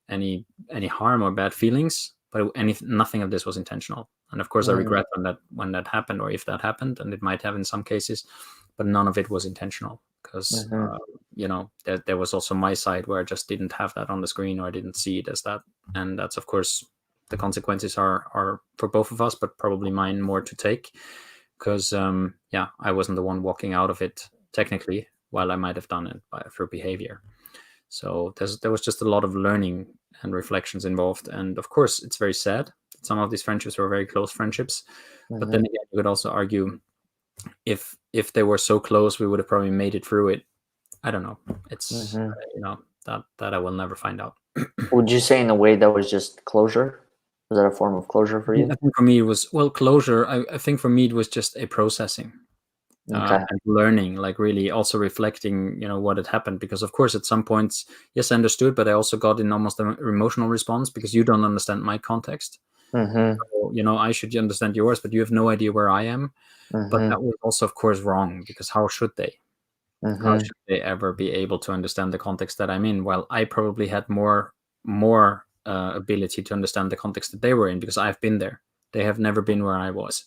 [SPEAKER 2] harm or bad feelings. But nothing of this was intentional. And of course, I regret when that happened, or if that happened, and it might have in some cases, but none of it was intentional, because there was also my side where I just didn't have that on the screen, or I didn't see it as that. And that's, of course, the consequences are for both of us, but probably mine more to take, because I wasn't the one walking out of it technically, while I might have done it through behavior. So there was just a lot of learning and reflections involved. And of course, it's very sad. Some of these friendships were very close friendships, but then again, you could also argue, if they were so close, we would have probably made it through it. I don't know. It's that I will never find out.
[SPEAKER 1] Would you say in a way that was just closure? Was that a form of closure for you?
[SPEAKER 2] I think for me it was, closure. I think for me it was just a processing. And learning, like really also reflecting, what had happened. Because of course, at some points, yes, I understood, but I also got in almost an emotional response, because you don't understand my context. So, I should understand yours, but you have no idea where I am. But that was also, of course, wrong, because how should they? How should they ever be able to understand the context that I'm in? Well, I probably had more ability to understand the context that they were in, because I've been there. They have never been where I was.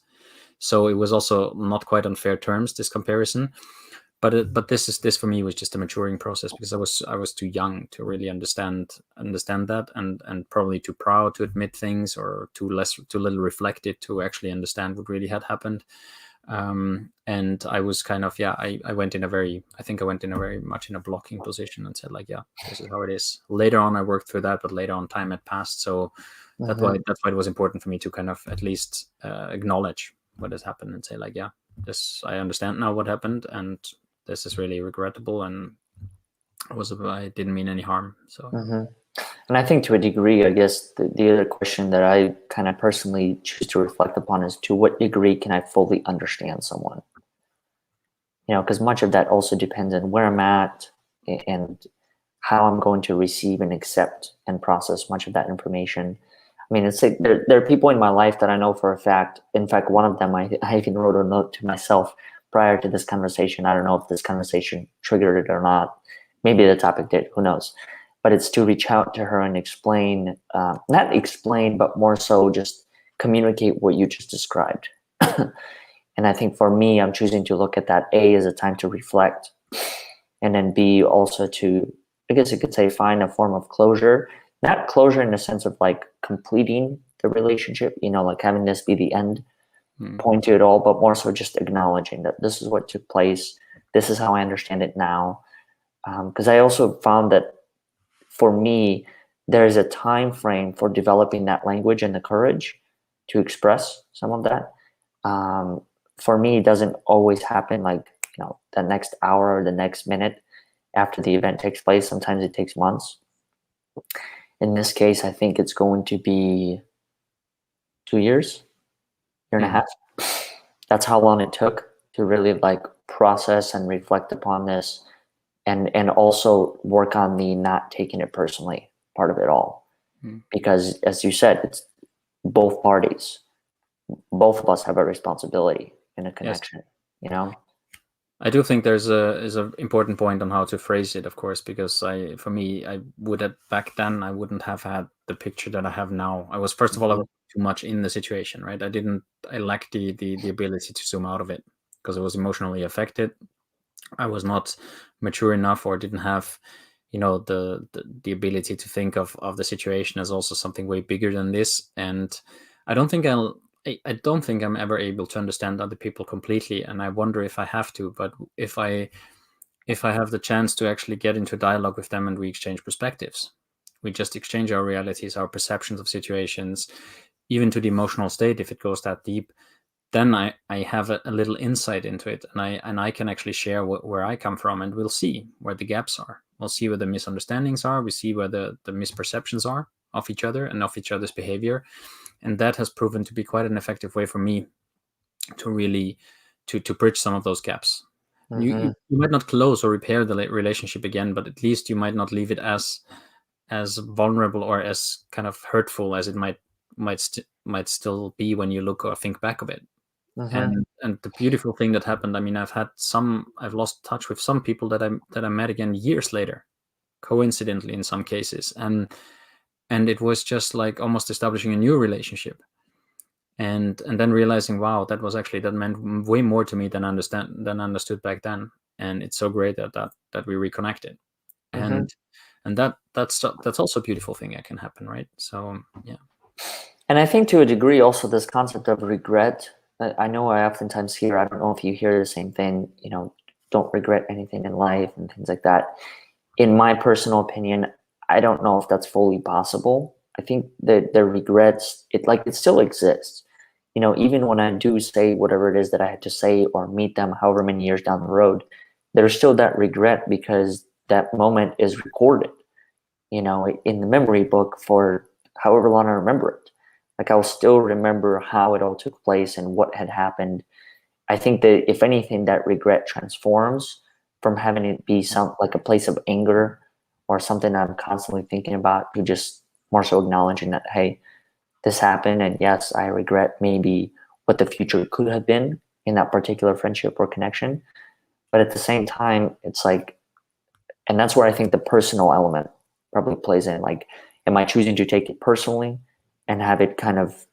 [SPEAKER 2] So it was also not quite on fair terms, this comparison. but this for me was just a maturing process, because I was too young to really understand that, and probably too proud to admit things, or too little reflected to actually understand what really had happened. And I was kind of, I went in a very much in a blocking position, and said like, yeah, this is how it is. Later on I worked through that, but later on time had passed, so that's why it was important for me to kind of at least acknowledge what has happened, and say like, yeah, this, I understand now what happened, and this is really regrettable, and I didn't mean any harm. So
[SPEAKER 1] And I think to a degree, I guess the other question that I kind of personally choose to reflect upon is, to what degree can I fully understand someone? Because much of that also depends on where I'm at and how I'm going to receive and accept and process much of that information. I mean, it's like there are people in my life that I know for a fact. In fact, one of them, I even wrote a note to myself prior to this conversation. I don't know if this conversation triggered it or not. Maybe the topic did, who knows? But it's to reach out to her and explain, not explain, but more so just communicate what you just described. And I think for me, I'm choosing to look at that, A, as a time to reflect, and then B, also to, I guess you could say, find a form of closure. Not closure in the sense of like completing the relationship, like having this be the end point to it all, but more so just acknowledging that this is what took place. This is how I understand it now. Because I also found that for me, there's a time frame for developing that language and the courage to express some of that. For me, it doesn't always happen like, the next hour or the next minute after the event takes place. Sometimes it takes months. In this case, I think it's going to be 2 years, year and a half. That's how long it took to really like process and reflect upon this, and also work on the not taking it personally part of it all. Because as you said, it's both parties. Both of us have a responsibility in a connection,
[SPEAKER 2] I do think there's a important point on how to phrase it, of course, because for me, I would have, back then, I wouldn't have had the picture that I have now. I was, first of all, I was too much in the situation, right? I lacked the ability to zoom out of it, because I was emotionally affected. I was not mature enough, or didn't have, the ability to think of the situation as also something way bigger than this. And I don't think I'm ever able to understand other people completely, and I wonder if I have to. But if I have the chance to actually get into dialogue with them, and we exchange perspectives, we just exchange our realities, our perceptions of situations, even to the emotional state, if it goes that deep, then I have a little insight into it, and I can actually share where I come from, and we'll see where the gaps are. We'll see where the misunderstandings are. We see where the misperceptions are of each other and of each other's behavior. And that has proven to be quite an effective way for me to really to bridge some of those gaps. You might not close or repair the relationship again, but at least you might not leave it as vulnerable or as kind of hurtful as it might still be when you look or think back of it. And the beautiful thing that happened, I mean, I've lost touch with some people that I met again years later, coincidentally in some cases, and it was just like almost establishing a new relationship, and then realizing, wow, that meant way more to me than understood back then. And it's so great that we reconnected. And that's also a beautiful thing that can happen, right? So yeah.
[SPEAKER 1] And I think to a degree also this concept of regret, I know I oftentimes hear, I don't know if you hear the same thing, don't regret anything in life and things like that. In my personal opinion, I don't know if that's fully possible. I think that the regrets, it still exists. Even when I do say whatever it is that I had to say, or meet them however many years down the road, there's still that regret, because that moment is recorded, in the memory book for however long I remember it. Like, I'll still remember how it all took place and what had happened. I think that if anything, that regret transforms from having it be like a place of anger or something I'm constantly thinking about, to just more so acknowledging that, hey, this happened, and yes, I regret maybe what the future could have been in that particular friendship or connection. But at the same time, it's like, and that's where I think the personal element probably plays in. Like, am I choosing to take it personally and have it kind of,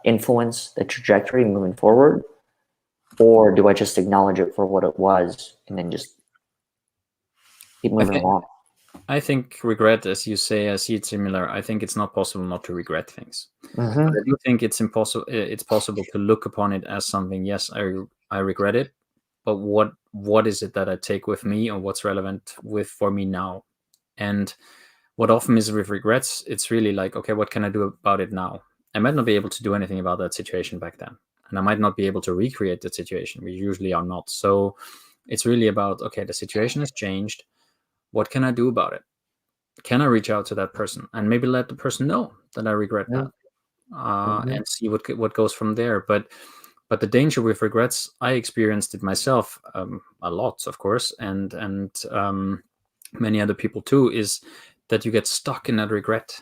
[SPEAKER 1] influence the trajectory moving forward? or do I just acknowledge it for what it was and then just keep
[SPEAKER 2] I
[SPEAKER 1] moving
[SPEAKER 2] think
[SPEAKER 1] along?
[SPEAKER 2] I think regret, as you say, I see it similar. I think it's not possible not to regret things. But
[SPEAKER 1] Mm-hmm.
[SPEAKER 2] I do think it's impossible. It's possible to look upon it as something. Yes, I regret it, but what is it that I take with me, or what's relevant with for me now? And what often is with regrets, it's really like, okay, what can I do about it now? I might not be able to do anything about that situation back then, and I might not be able to recreate that situation. We usually are not. So it's really about, okay, the situation has changed. What can I do about it? Can I reach out to that person and maybe let the person know that I regret that,
[SPEAKER 1] Mm-hmm.
[SPEAKER 2] and see what goes from there? But the danger with regrets, I experienced it myself, a lot, of course, and many other people too, is that you get stuck in that regret,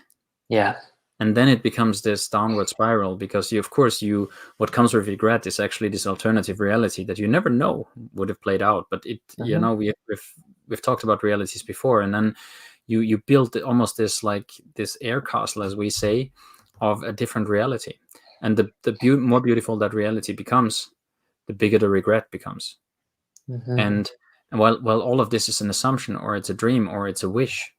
[SPEAKER 1] Yeah.
[SPEAKER 2] and then it becomes this downward spiral, because you, of course, you what comes with regret is actually this alternative reality that you never know would have played out. But it,
[SPEAKER 1] Mm-hmm.
[SPEAKER 2] we've talked about realities before, and then you build almost this, like, this air castle, as we say, of a different reality. And the more beautiful that reality becomes, the bigger the regret becomes.
[SPEAKER 1] Mm-hmm.
[SPEAKER 2] And while all of this is an assumption, or it's a dream, or it's a wish,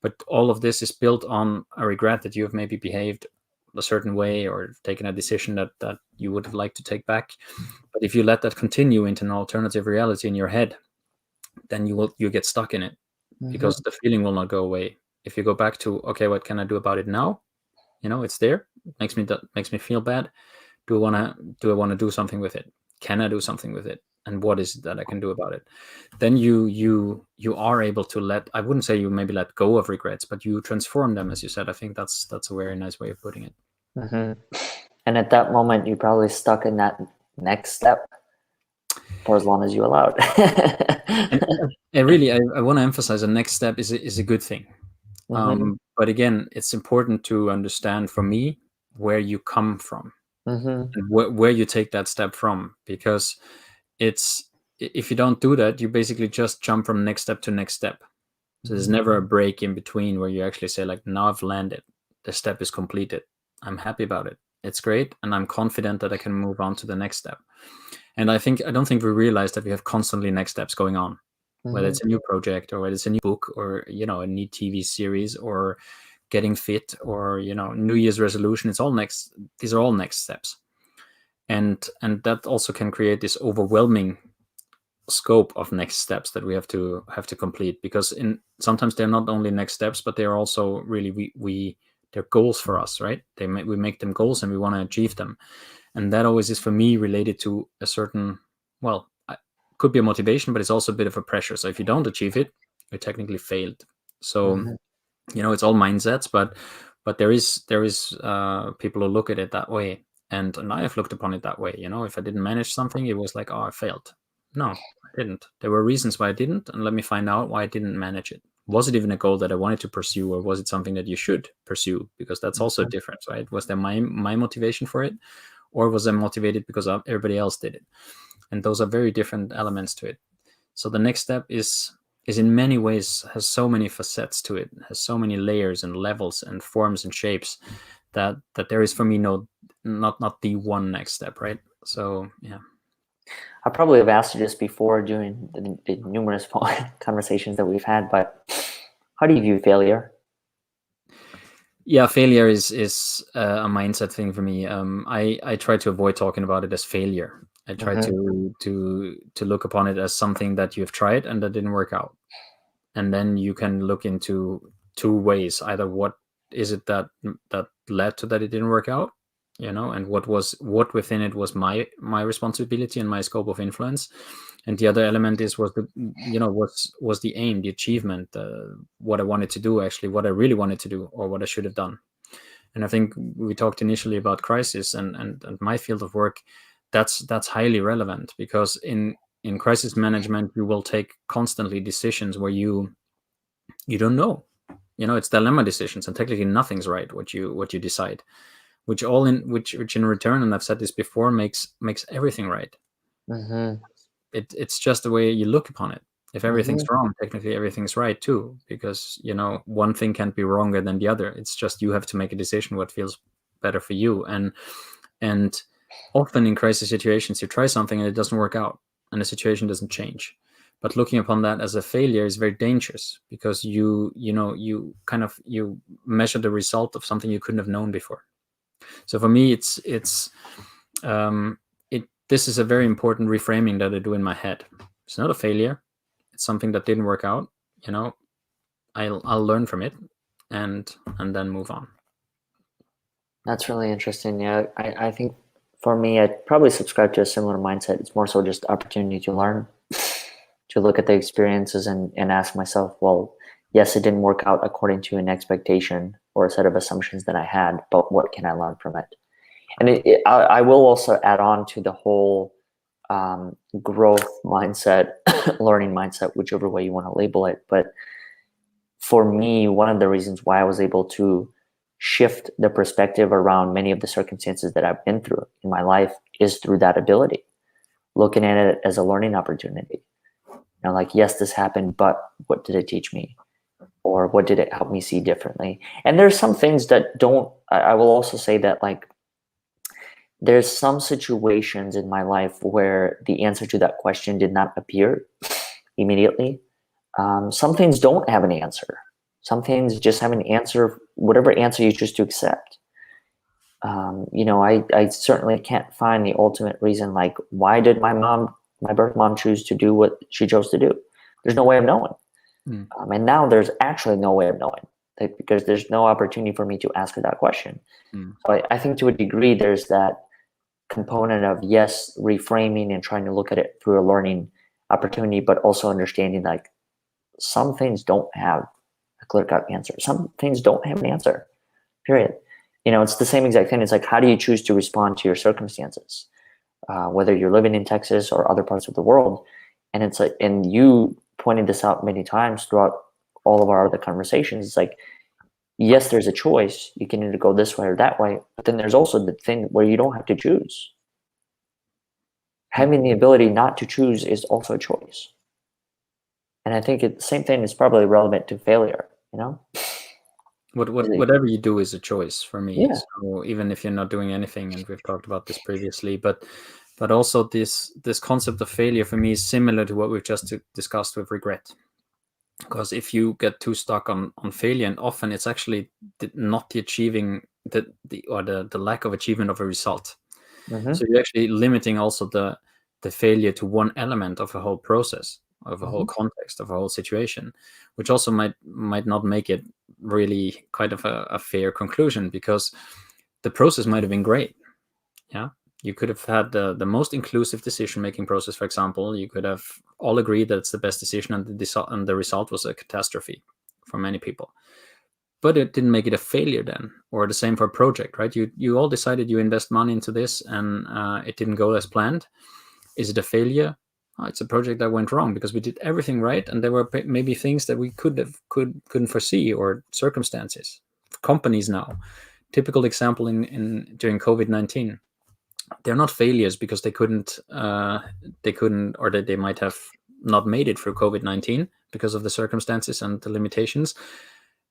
[SPEAKER 2] but all of this is built on a regret that you have maybe behaved a certain way, or taken a decision that you would have liked to take back. But if you let that continue into an alternative reality in your head, then you get stuck in it,
[SPEAKER 1] Mm-hmm.
[SPEAKER 2] because the feeling will not go away. If you go back to, okay, what can I do about it now? It's there. Makes me feel bad. Do I want to do something with it? Can I do something with it? And what is it that I can do about it? Then you are able to let, I wouldn't say you maybe let go of regrets, but you transform them, as you said. I think that's a very nice way of putting it.
[SPEAKER 1] Mm-hmm. And at that moment, you probably stuck in that next step for as long as you allowed.
[SPEAKER 2] And really, I want to emphasize, the next step is a good thing.
[SPEAKER 1] Mm-hmm.
[SPEAKER 2] But again, it's important to understand, for me, where you come from,
[SPEAKER 1] Mm-hmm.
[SPEAKER 2] and where you take that step from, because it's if you don't do that, you basically just jump from next step to next step. So there's
[SPEAKER 1] Mm-hmm.
[SPEAKER 2] never a break in between where you actually say, like, now I've landed, the step is completed, I'm happy about it, it's great, and I'm confident that I can move on to the next step. And I don't think we realize that we have constantly next steps going on, whether
[SPEAKER 1] Mm-hmm.
[SPEAKER 2] it's a new project, or whether it's a new book, or a new TV series, or getting fit, or New Year's resolution. These are all next steps. And that also can create this overwhelming scope of next steps that we have to complete, because in sometimes they're not only next steps, but they're also really, we they're goals for us, right? We make them goals, and we want to achieve them. And that always is, for me, related to a certain, well, could be a motivation, but it's also a bit of a pressure. So if you don't achieve it, you technically failed. So
[SPEAKER 1] Mm-hmm.
[SPEAKER 2] it's all mindsets, but there is people who look at it that way, and I have looked upon it that way. If I didn't manage something, it was like, oh, I failed. No, I didn't. There were reasons why I didn't, and let me find out why I didn't manage it. Was it even a goal that I wanted to pursue, or was it something that you should pursue? Because that's also a difference, right? Was there my motivation for it, or was I motivated because everybody else did it? And those are very different elements to it. So the next step is in many ways, has so many facets to it, has so many layers and levels and forms and shapes, that there is, for me, no, not the one next step, right? So yeah.
[SPEAKER 1] I probably have asked you this before during the numerous conversations that we've had, but how do you view failure?
[SPEAKER 2] Yeah, failure is a mindset thing for me. I try to avoid talking about it as failure. I try
[SPEAKER 1] Mm-hmm.
[SPEAKER 2] to look upon it as something that you've tried and that didn't work out. And then you can look into two ways: either what is it that led to that it didn't work out, and what within it was my responsibility and my scope of influence. And the other element was the aim, the achievement, what I wanted to do, actually, what I really wanted to do, or what I should have done. And I think we talked initially about crisis, and my field of work. That's highly relevant, because in crisis management, you will take constantly decisions where you don't know. It's dilemma decisions, and technically nothing's right what you decide, which in return, and I've said this before, makes everything right.
[SPEAKER 1] Mm-hmm.
[SPEAKER 2] It's just the way you look upon it. If everything's
[SPEAKER 1] Mm-hmm.
[SPEAKER 2] wrong, technically everything's right too, because one thing can't be wronger than the other. It's just you have to make a decision what feels better for you. And often in crisis situations, you try something and it doesn't work out and the situation doesn't change. But looking upon that as a failure is very dangerous, because you measure the result of something you couldn't have known before. So for me, this is a very important reframing that I do in my head. It's not a failure. It's something that didn't work out. I'll learn from it and then move on.
[SPEAKER 1] That's really interesting. Yeah, I think for me, I'd probably subscribe to a similar mindset. It's more so just opportunity to learn, to look at the experiences and ask myself, well, yes, it didn't work out according to an expectation or a set of assumptions that I had, but what can I learn from it? And I will also add on to the whole growth mindset, learning mindset, whichever way you want to label it. But for me, one of the reasons why I was able to shift the perspective around many of the circumstances that I've been through in my life is through that ability, looking at it as a learning opportunity. Like, yes, this happened, but what did it teach me? Or what did it help me see differently? And there's some things that don't, I will also say that, like, there's some situations in my life where the answer to that question did not appear immediately. Some things don't have an answer. Some things just have an answer, whatever answer you choose to accept. I certainly can't find the ultimate reason, like, why did my birth mom choose to do what she chose to do? There's no way of knowing. And now there's actually no way of knowing, because there's no opportunity for me to ask her that question. So I think to a degree, there's that component of, yes, reframing and trying to look at it through a learning opportunity, but also understanding, like, some things don't have a clear-cut answer. Some things don't have an answer, period. It's the same exact thing. It's like, how do you choose to respond to your circumstances? Whether you're living in Texas or other parts of the world. And it's like, and you pointed this out many times throughout all of our other conversations. It's like, yes, there's a choice. You can either go this way or that way, but then there's also the thing where you don't have to choose. Having the ability not to choose is also a choice. And I think the same thing is probably relevant to failure,
[SPEAKER 2] Whatever you do is a choice for me.
[SPEAKER 1] Yeah.
[SPEAKER 2] So even if you're not doing anything, and we've talked about this previously, but also this concept of failure for me is similar to what we've just discussed with regret. Because if you get too stuck on failure, and often it's actually not the achieving the lack of achievement of a result.
[SPEAKER 1] Mm-hmm.
[SPEAKER 2] So you're actually limiting also the failure to one element of a whole process, of a whole context, of a whole situation, which also might not make it really quite of a fair conclusion, because the process might have been great. Yeah, you could have had the most inclusive decision-making process, for example. You could have all agreed that it's the best decision, and the result was a catastrophe for many people. But it didn't make it a failure then. Or the same for a project, right? You all decided you invest money into this, and it didn't go as planned. Is it a failure? Oh, it's a project that went wrong because we did everything right, and there were maybe things that we couldn't foresee, or circumstances. Companies now, typical example during COVID-19, they're not failures because they couldn't, or that they might have not made it through COVID-19 because of the circumstances and the limitations.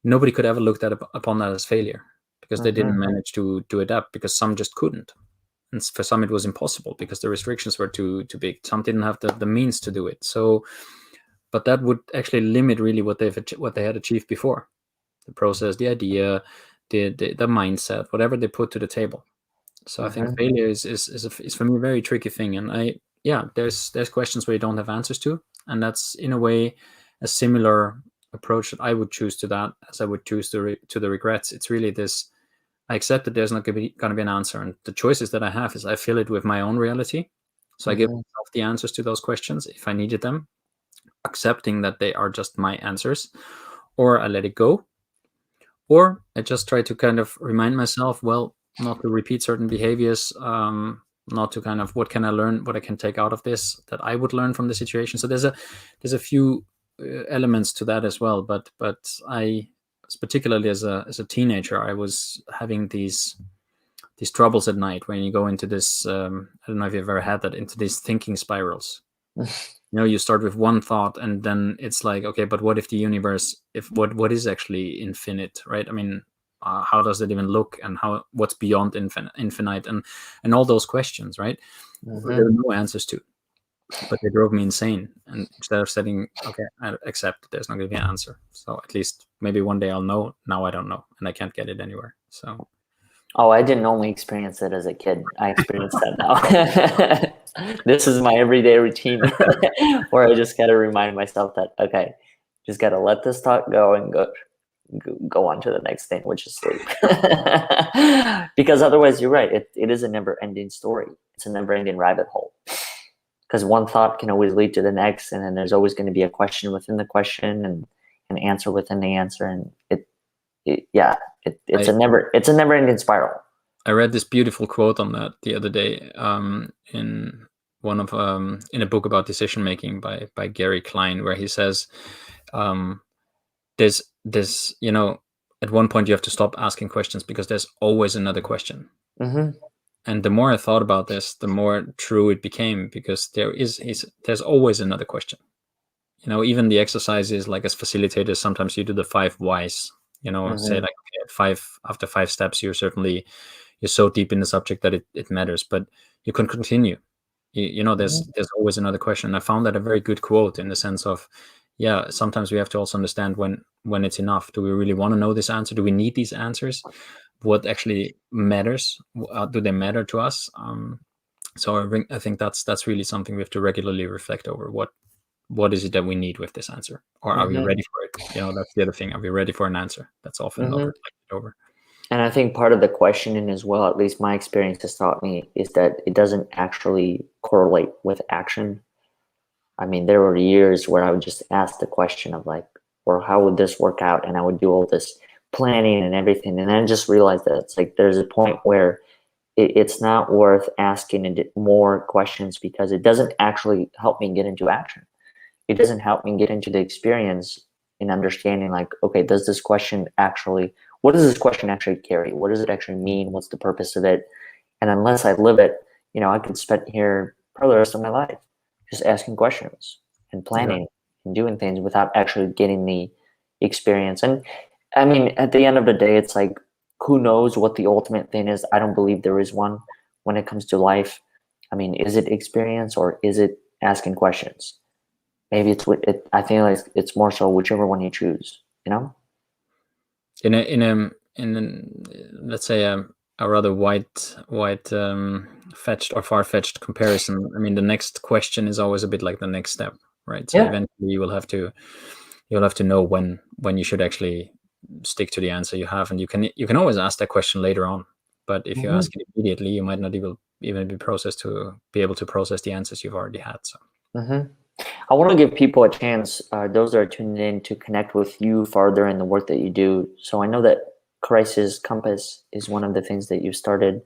[SPEAKER 2] Nobody could ever look upon that as failure, because they didn't manage to adapt, because some just couldn't. And for some, it was impossible because the restrictions were too big. Some didn't have the means to do it. So, but that would actually limit really what they had achieved before, the process, the idea, the mindset, whatever they put to the table. So I think failure is for me a very tricky thing. And there's questions where you don't have answers to, and that's in a way a similar approach that I would choose to that as I would choose to the regrets. It's really this: I accept that there's not going to be an answer, and the choices that I have is I fill it with my own reality. So I give myself the answers to those questions if I needed them, accepting that they are just my answers, or I let it go, or I just try to kind of remind myself, well, not to repeat certain behaviors, not to kind of, what can I learn, what I can take out of this that I would learn from the situation. So there's a few elements to that as well, but I, particularly as a teenager, I was having these troubles at night when you go into this, I don't know if you've ever had that, into these thinking spirals. You start with one thought, and then it's like, okay, but what if the universe, what is actually infinite, right? I mean, how does it even look, and what's beyond infinite, and all those questions, right? There are no answers to, but they drove me insane. And instead of saying, okay, I accept there's not going to be an answer, so at least maybe one day I'll know. Now I don't know, and I can't get it anywhere. So
[SPEAKER 1] I didn't only experience it as a kid. I experience that now. This is my everyday routine where I just got to remind myself that, okay, just got to let this thought go and go on to the next thing, which is sleep. Because otherwise, you're right. It is a never-ending story. It's a never-ending rabbit hole. Because one thought can always lead to the next, and then there's always going to be a question within the question, and an answer within the answer, and it's a never-ending spiral.
[SPEAKER 2] I read this beautiful quote on that the other day in one of in a book about decision making by Gary Klein, where he says, there's at one point you have to stop asking questions because there's always another question. And the more I thought about this, the more true it became, because there's always another question. Even the exercises, like as facilitators, sometimes you do the 5 whys. Say like, okay, after 5 steps, you're so deep in the subject that it matters, but you can continue. There's always another question. I found that a very good quote, in the sense of, sometimes we have to also understand when it's enough. Do we really want to know this answer? Do we need these answers? What actually matters? Do they matter to us? So I think that's really something we have to regularly reflect over. What is it that we need with this answer? Or are we ready for it? That's the other thing. Are we ready for an answer? That's often not reflected over.
[SPEAKER 1] And I think part of the questioning as well, at least my experience has taught me, is that it doesn't actually correlate with action. I mean, there were years where I would just ask the question of like, or how would this work out? And I would do all this planning and everything. And then I just realized that it's like, there's a point where it's not worth asking more questions, because it doesn't actually help me get into action. It doesn't help me get into the experience in understanding, like, okay, what does this question actually carry? What does it actually mean? What's the purpose of it? And unless I live it, I could spend here probably the rest of my life just asking questions and planning and doing things without actually getting the experience. And I mean, at the end of the day, it's like, who knows what the ultimate thing is? I don't believe there is one when it comes to life. I mean, is it experience, or is it asking questions? Maybe I think like it's more so whichever one you choose,
[SPEAKER 2] In let's say a rather wide fetched or far-fetched comparison. I mean, the next question is always a bit like the next step, right? So eventually you will have to know when you should actually stick to the answer you have, and you can always ask that question later on. But if you ask it immediately, you might not even be able to process the answers you've already had. So.
[SPEAKER 1] I want to give people a chance, those that are tuned in, to connect with you further in the work that you do. So I know that Crisis Compass is one of the things that you started.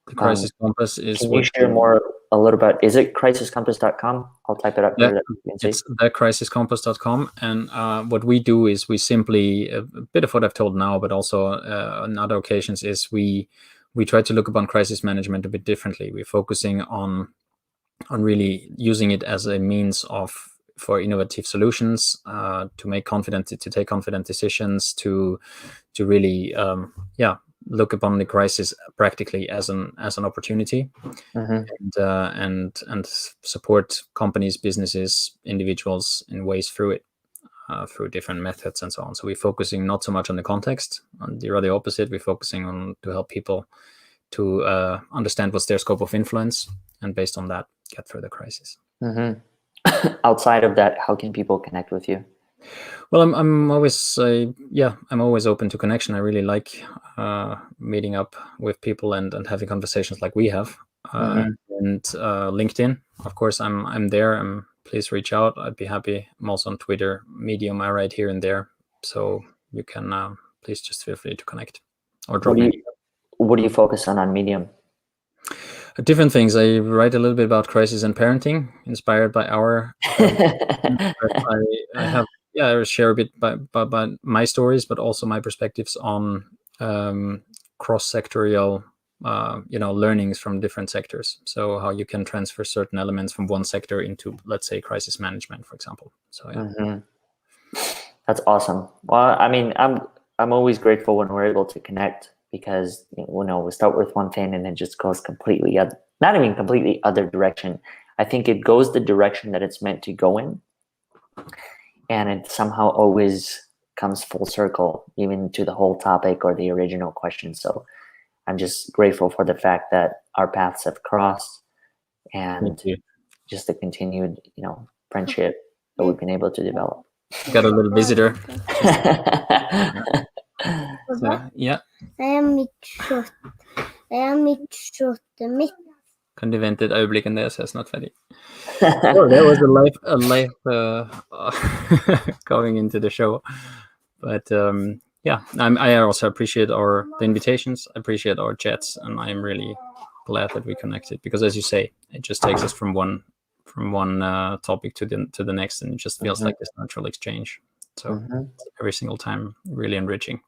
[SPEAKER 2] The Crisis Compass is.
[SPEAKER 1] Can you share a little about? Is it crisiscompass.com? I'll type it up here.
[SPEAKER 2] It's thecrisiscompass.com, and what we do is we simply, a bit of what I've told now, but also on other occasions, is we try to look upon crisis management a bit differently. We're focusing on really using it as a means for innovative solutions, to take confident decisions, to really look upon the crisis practically as an opportunity, and support companies, businesses, individuals in ways through it, through different methods and so on. So we're focusing not so much on the context, on the rather opposite. We're focusing on to help people to understand what's their scope of influence, and based on that, get through the crisis.
[SPEAKER 1] Outside of that, how can people connect with you?
[SPEAKER 2] Well, I'm always I'm always open to connection. I really like meeting up with people and having conversations like we have. And LinkedIn, of course, I'm there. Please reach out. I'd be happy. I'm also on Twitter, Medium. I write here and there, so you can please just feel free to connect or drop me.
[SPEAKER 1] What do you focus on Medium?
[SPEAKER 2] Different things. I write a little bit about crisis and parenting, inspired by our. I share a bit by my stories, but also my perspectives on cross-sectorial, learnings from different sectors. So how you can transfer certain elements from one sector into, let's say, crisis management, for example. So
[SPEAKER 1] That's awesome. Well, I mean, I'm I'm always grateful when we're able to connect, because we start with one thing and it just goes completely not even completely other direction. I think it goes the direction that it's meant to go in, and it somehow always comes full circle, even to the whole topic or the original question. So I'm just grateful for the fact that our paths have crossed, and just the continued, friendship that we've been able to develop.
[SPEAKER 2] Got a little visitor. So, yeah.
[SPEAKER 3] Det är mitt köttet.
[SPEAKER 2] Kan du vänta ett ögonblick, Andreas? Jag är snart färdig. Oh, that was a life going into the show. But yeah, I also appreciate the invitations. I appreciate our chats, and I'm really glad that we connected, because, as you say, it just takes us from one topic to the next, and it just feels like this natural exchange. So every single time, really enriching.